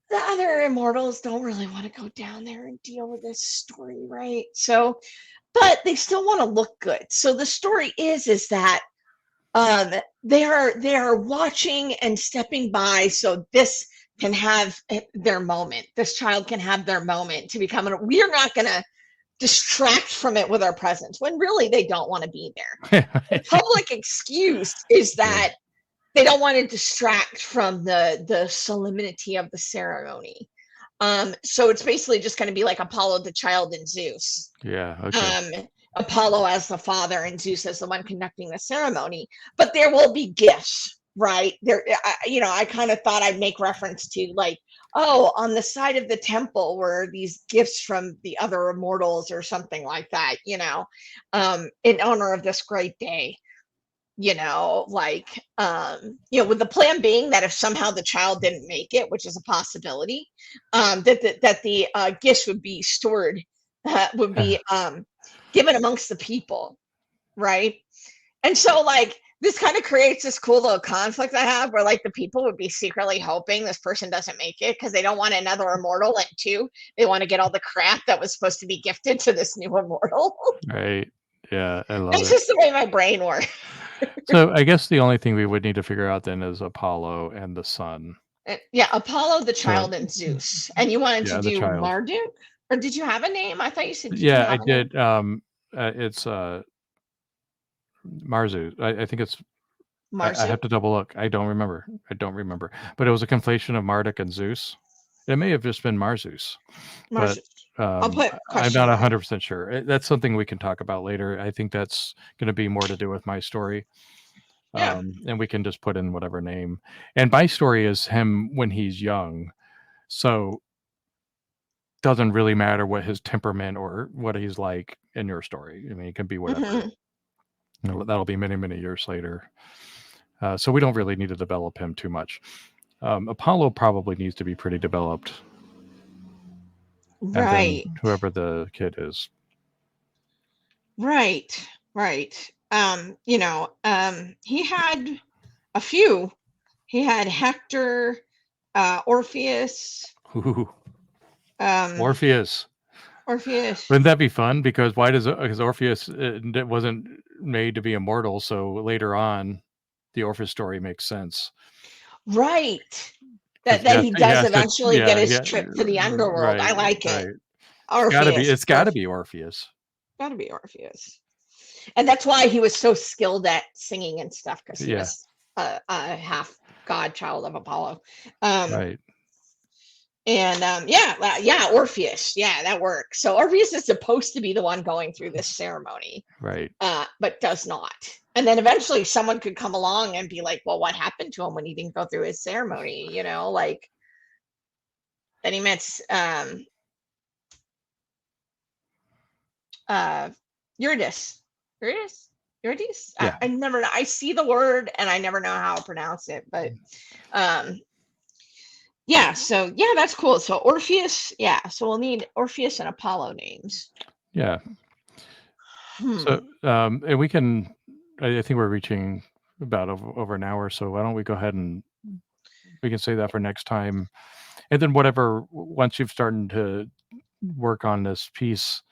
the other immortals don't really want to go down there and deal with this story, right? So, but they still want to look good. So the story is that they are watching and stepping by, so this can have their moment. This child can have their moment to become. We are not going to distract from it with our presence when really they don't want to be there. The public excuse is Yeah. that they don't want to distract from the solemnity of the ceremony. So it's basically just going to be like Apollo the child and Zeus. Yeah. Okay. Apollo as the father and Zeus as the one conducting the ceremony. But there will be gifts, right? I kind of thought I'd make reference to, like, oh, on the side of the temple were these gifts from the other immortals or something like that, in honor of this great day. With the plan being that if somehow the child didn't make it, which is a possibility, that the gifts would be stored, would be given amongst the people, right? And so, like, this kind of creates this cool little conflict I have, where, like, the people would be secretly hoping this person doesn't make it because they don't want another immortal, and two, they want to get all the crap that was supposed to be gifted to this new immortal. Right. Yeah, I love That's it. just the way my brain works. So I guess the only thing we would need to figure out then is Apollo and the sun. Yeah, Apollo, the So child, and Zeus. And you wanted to yeah, the do child. Marduk? Or did you have a name? I thought you said, did you Yeah, I have a name? did. It's Marzu. I think it's. I Marzu? have to double look. I don't remember. But it was a conflation of Marduk and Zeus. It may have just been Marzus, but Marzu. I'll put I'm question not mark. 100% sure. That's something we can talk about later. I think that's going to be more to do with my story. Yeah. And we can just put in whatever name. And my story is him when he's young. So doesn't really matter what his temperament or what he's like in your story. I mean, it can be whatever. Hmm. That'll be many, many years later. So we don't really need to develop him too much. Apollo probably needs to be pretty developed. And then Right. whoever the kid is. Right. Right. He had a few. He had Hector, Orpheus, Ooh, um, Orpheus. Orpheus. Wouldn't that be fun? Because why does because Orpheus wasn't made to be immortal, so later on, the Orpheus story makes sense Right. because That he he does has to, eventually get yeah, his yeah, trip to the underworld. right, I like it. right. Orpheus. It's got to be Orpheus. Gotta be Orpheus. And that's why he was so skilled at singing and stuff, because he Yeah, was a half godchild of Apollo. Um, right, yeah, Orpheus. Yeah, that works. So Orpheus is supposed to be the one going through this ceremony, right. but does not. And then eventually someone could come along and be like, well, what happened to him when he didn't go through his ceremony? Like then he met uh, Eurydice. Eurydice? Yeah, I never know. I see the word and I never know how to pronounce it, but um, yeah, so yeah, that's cool. So Orpheus, yeah, so we'll need Orpheus and Apollo names. yeah. Hmm. So, and we can. I think we're reaching about over an hour. So why don't we go ahead and we can say that for next time, and then whatever once you've started to work on this piece,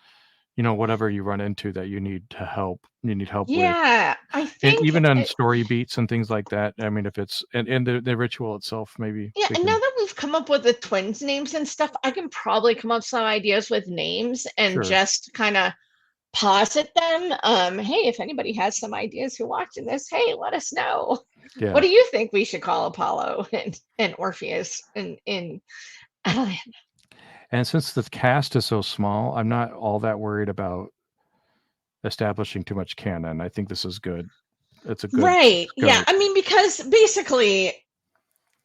whatever you run into that you need help with, Yeah, I and think even on story beats and things like that. I mean, if it's and the ritual itself, maybe yeah, we and now can. that we've come up with the twins names and stuff, I can probably come up with some ideas with names and Sure. just kind of posit them. Hey, if anybody has some ideas who watching this, hey, let us know. What Yeah. do you think we should call Apollo and Orpheus in Atlanta? And since the cast is so small, I'm not all that worried about establishing too much canon. I think this is good. It's a good Right. Yeah. scope. I mean, because basically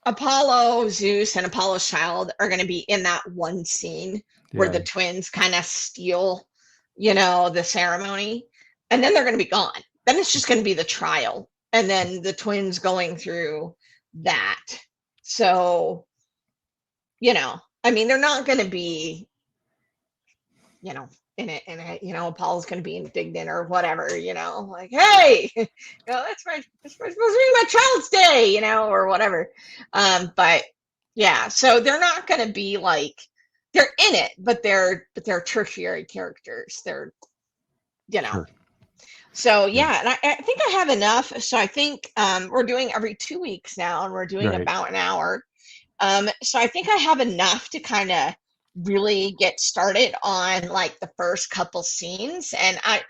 Apollo, Zeus, and Apollo's child are going to be in that one scene where Yeah. the twins kind of steal, the ceremony, and then they're going to be gone. Then it's just going to be the trial, and then the twins going through that. So, I mean, they're not going to be, Apollo's going to be indignant or whatever, like, hey, that's supposed to be my child's day, or whatever. But yeah, so they're not going to be like, they're in it, but they're tertiary characters. They're, you know, Sure. so Yeah. yeah, and I think I have enough. So I think we're doing every 2 weeks now, and we're doing Right. about an hour. So I think I have enough to kind of really get started on like the first couple scenes, and I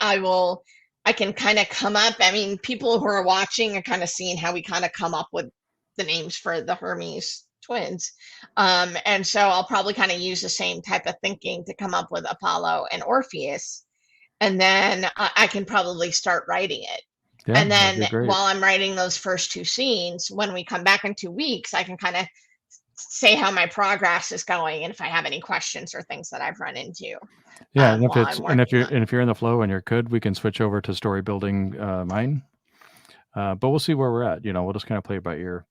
can kind of come up. I mean, people who are watching are kind of seeing how we kind of come up with the names for the Hermes twins. And so I'll probably kind of use the same type of thinking to come up with Apollo and Orpheus. And then I can probably start writing it. Yeah, And that'd then be great. while I'm writing those first two scenes, when we come back in 2 weeks, I can kind of say how my progress is going and if I have any questions or things that I've run into Yeah, and while I'm if working on. you're in the flow and you're good, we can switch over to story building mine. But we'll see where we're at. We'll just kind of play it by ear.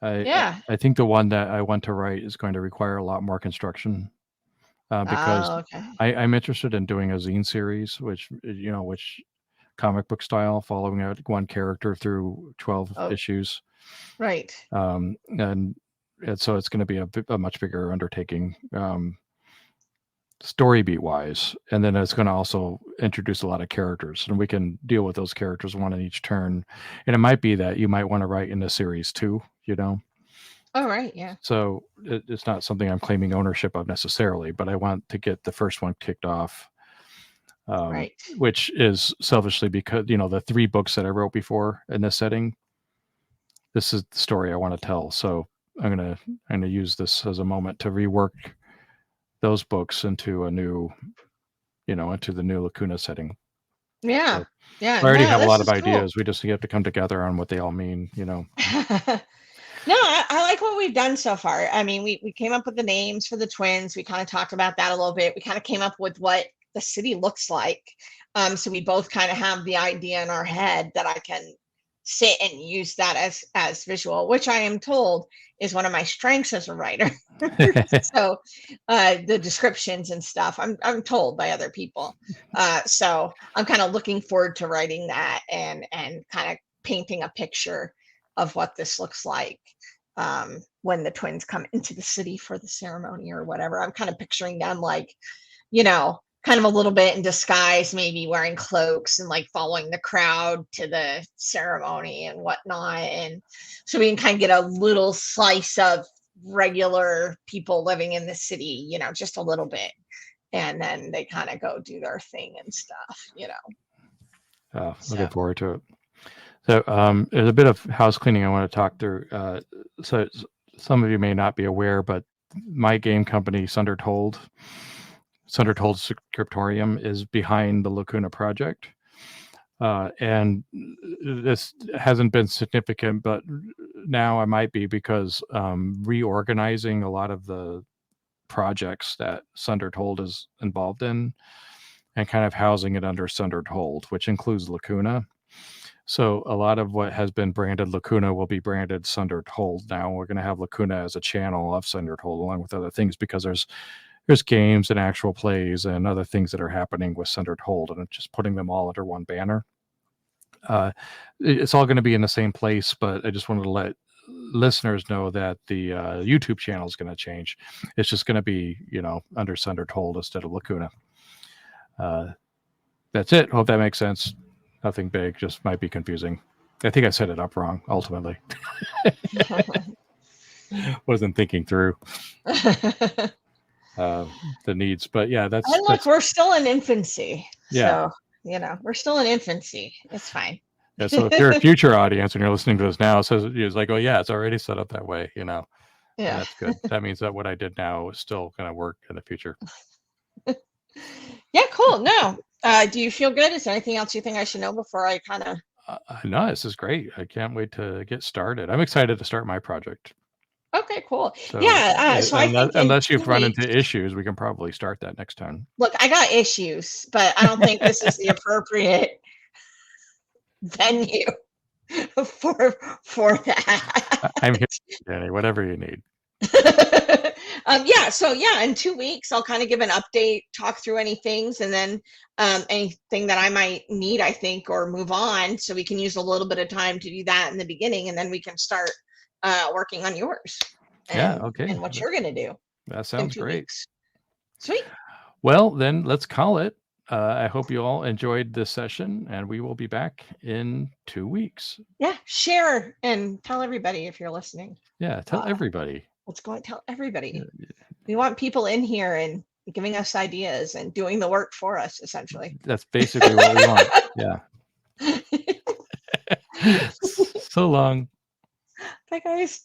Yeah. I think the one that I want to write is going to require a lot more construction because Oh, okay. I'm interested in doing a zine series, which comic book style, following out one character through 12 Oh, issues. right. And so it's going to be a much bigger undertaking, story beat wise. And then it's going to also introduce a lot of characters, and we can deal with those characters one in each turn. And it might be that you might want to write in the series too, Oh, right. Yeah. So it's not something I'm claiming ownership of necessarily, but I want to get the first one kicked off. Right. Which is selfishly because, the 3 books that I wrote before in this setting, this is the story I want to tell. So I'm gonna use this as a moment to rework those books into into the new Lacuna setting. Yeah. So Yeah. I already No, have a this lot of is cool. ideas. We just have to come together on what they all mean. No, I like what we've done so far. I mean, we came up with the names for the twins. We kind of talked about that a little bit. We kind of came up with what the city looks like. So we both kind of have the idea in our head that I can sit and use that as visual, which I am told is one of my strengths as a writer. So the descriptions and stuff, I'm told by other people. So I'm kind of looking forward to writing that and kind of painting a picture of what this looks like when the twins come into the city for the ceremony or whatever. I'm kind of picturing them like, kind of a little bit in disguise, maybe wearing cloaks and like following the crowd to the ceremony and whatnot. And so we can kind of get a little slice of regular people living in the city, just a little bit. And then they kind of go do their thing and stuff, Oh, looking forward to it. So there's a bit of house cleaning I want to talk through. So some of you may not be aware, but my game company, Sundertold Scriptorium, is behind the Lacuna project. And this hasn't been significant, but now I might be, because reorganizing a lot of the projects that Sundertold is involved in and kind of housing it under Sundertold, which includes Lacuna. So a lot of what has been branded Lacuna will be branded Sundertold. Now we're going to have Lacuna as a channel of Sundertold along with other things, because there's games and actual plays and other things that are happening with Sundertold, and just putting them all under one banner. It's all going to be in the same place, but I just wanted to let listeners know that the YouTube channel is going to change. It's just going to be, under Sundertold instead of Lacuna. That's it. Hope that makes sense. Nothing big, just might be confusing. I think I set it up wrong, ultimately. Wasn't thinking through the needs, but yeah, that's we're still in infancy. Yeah. So, we're still in infancy. It's fine. Yeah, so if you're a future audience and you're listening to this now, it's like, oh yeah, it's already set up that way, Yeah, that's good. That means that what I did now is still going to work in the future. Yeah, cool. No, do you feel good? Is there anything else you think I should know before I kind of? No, this is great. I can't wait to get started. I'm excited to start my project. Okay, cool. So, yeah. So unless you've run into issues, we can probably start that next time. Look, I got issues, but I don't think this is the appropriate venue for that. I'm here, Danny. Whatever you need. So in 2 weeks I'll kind of give an update, talk through any things, and then anything that I might need, I think, or move on, so we can use a little bit of time to do that in the beginning, and then we can start working on yours and what you're going to do. That sounds great. Weeks. Sweet. Well, then let's call it. I hope you all enjoyed this session, and we will be back in 2 weeks. Yeah, share and tell everybody if you're listening. Yeah, tell everybody. Let's go and tell everybody. We want people in here and giving us ideas and doing the work for us, essentially. That's basically what we want. Yeah. So long. Bye, guys.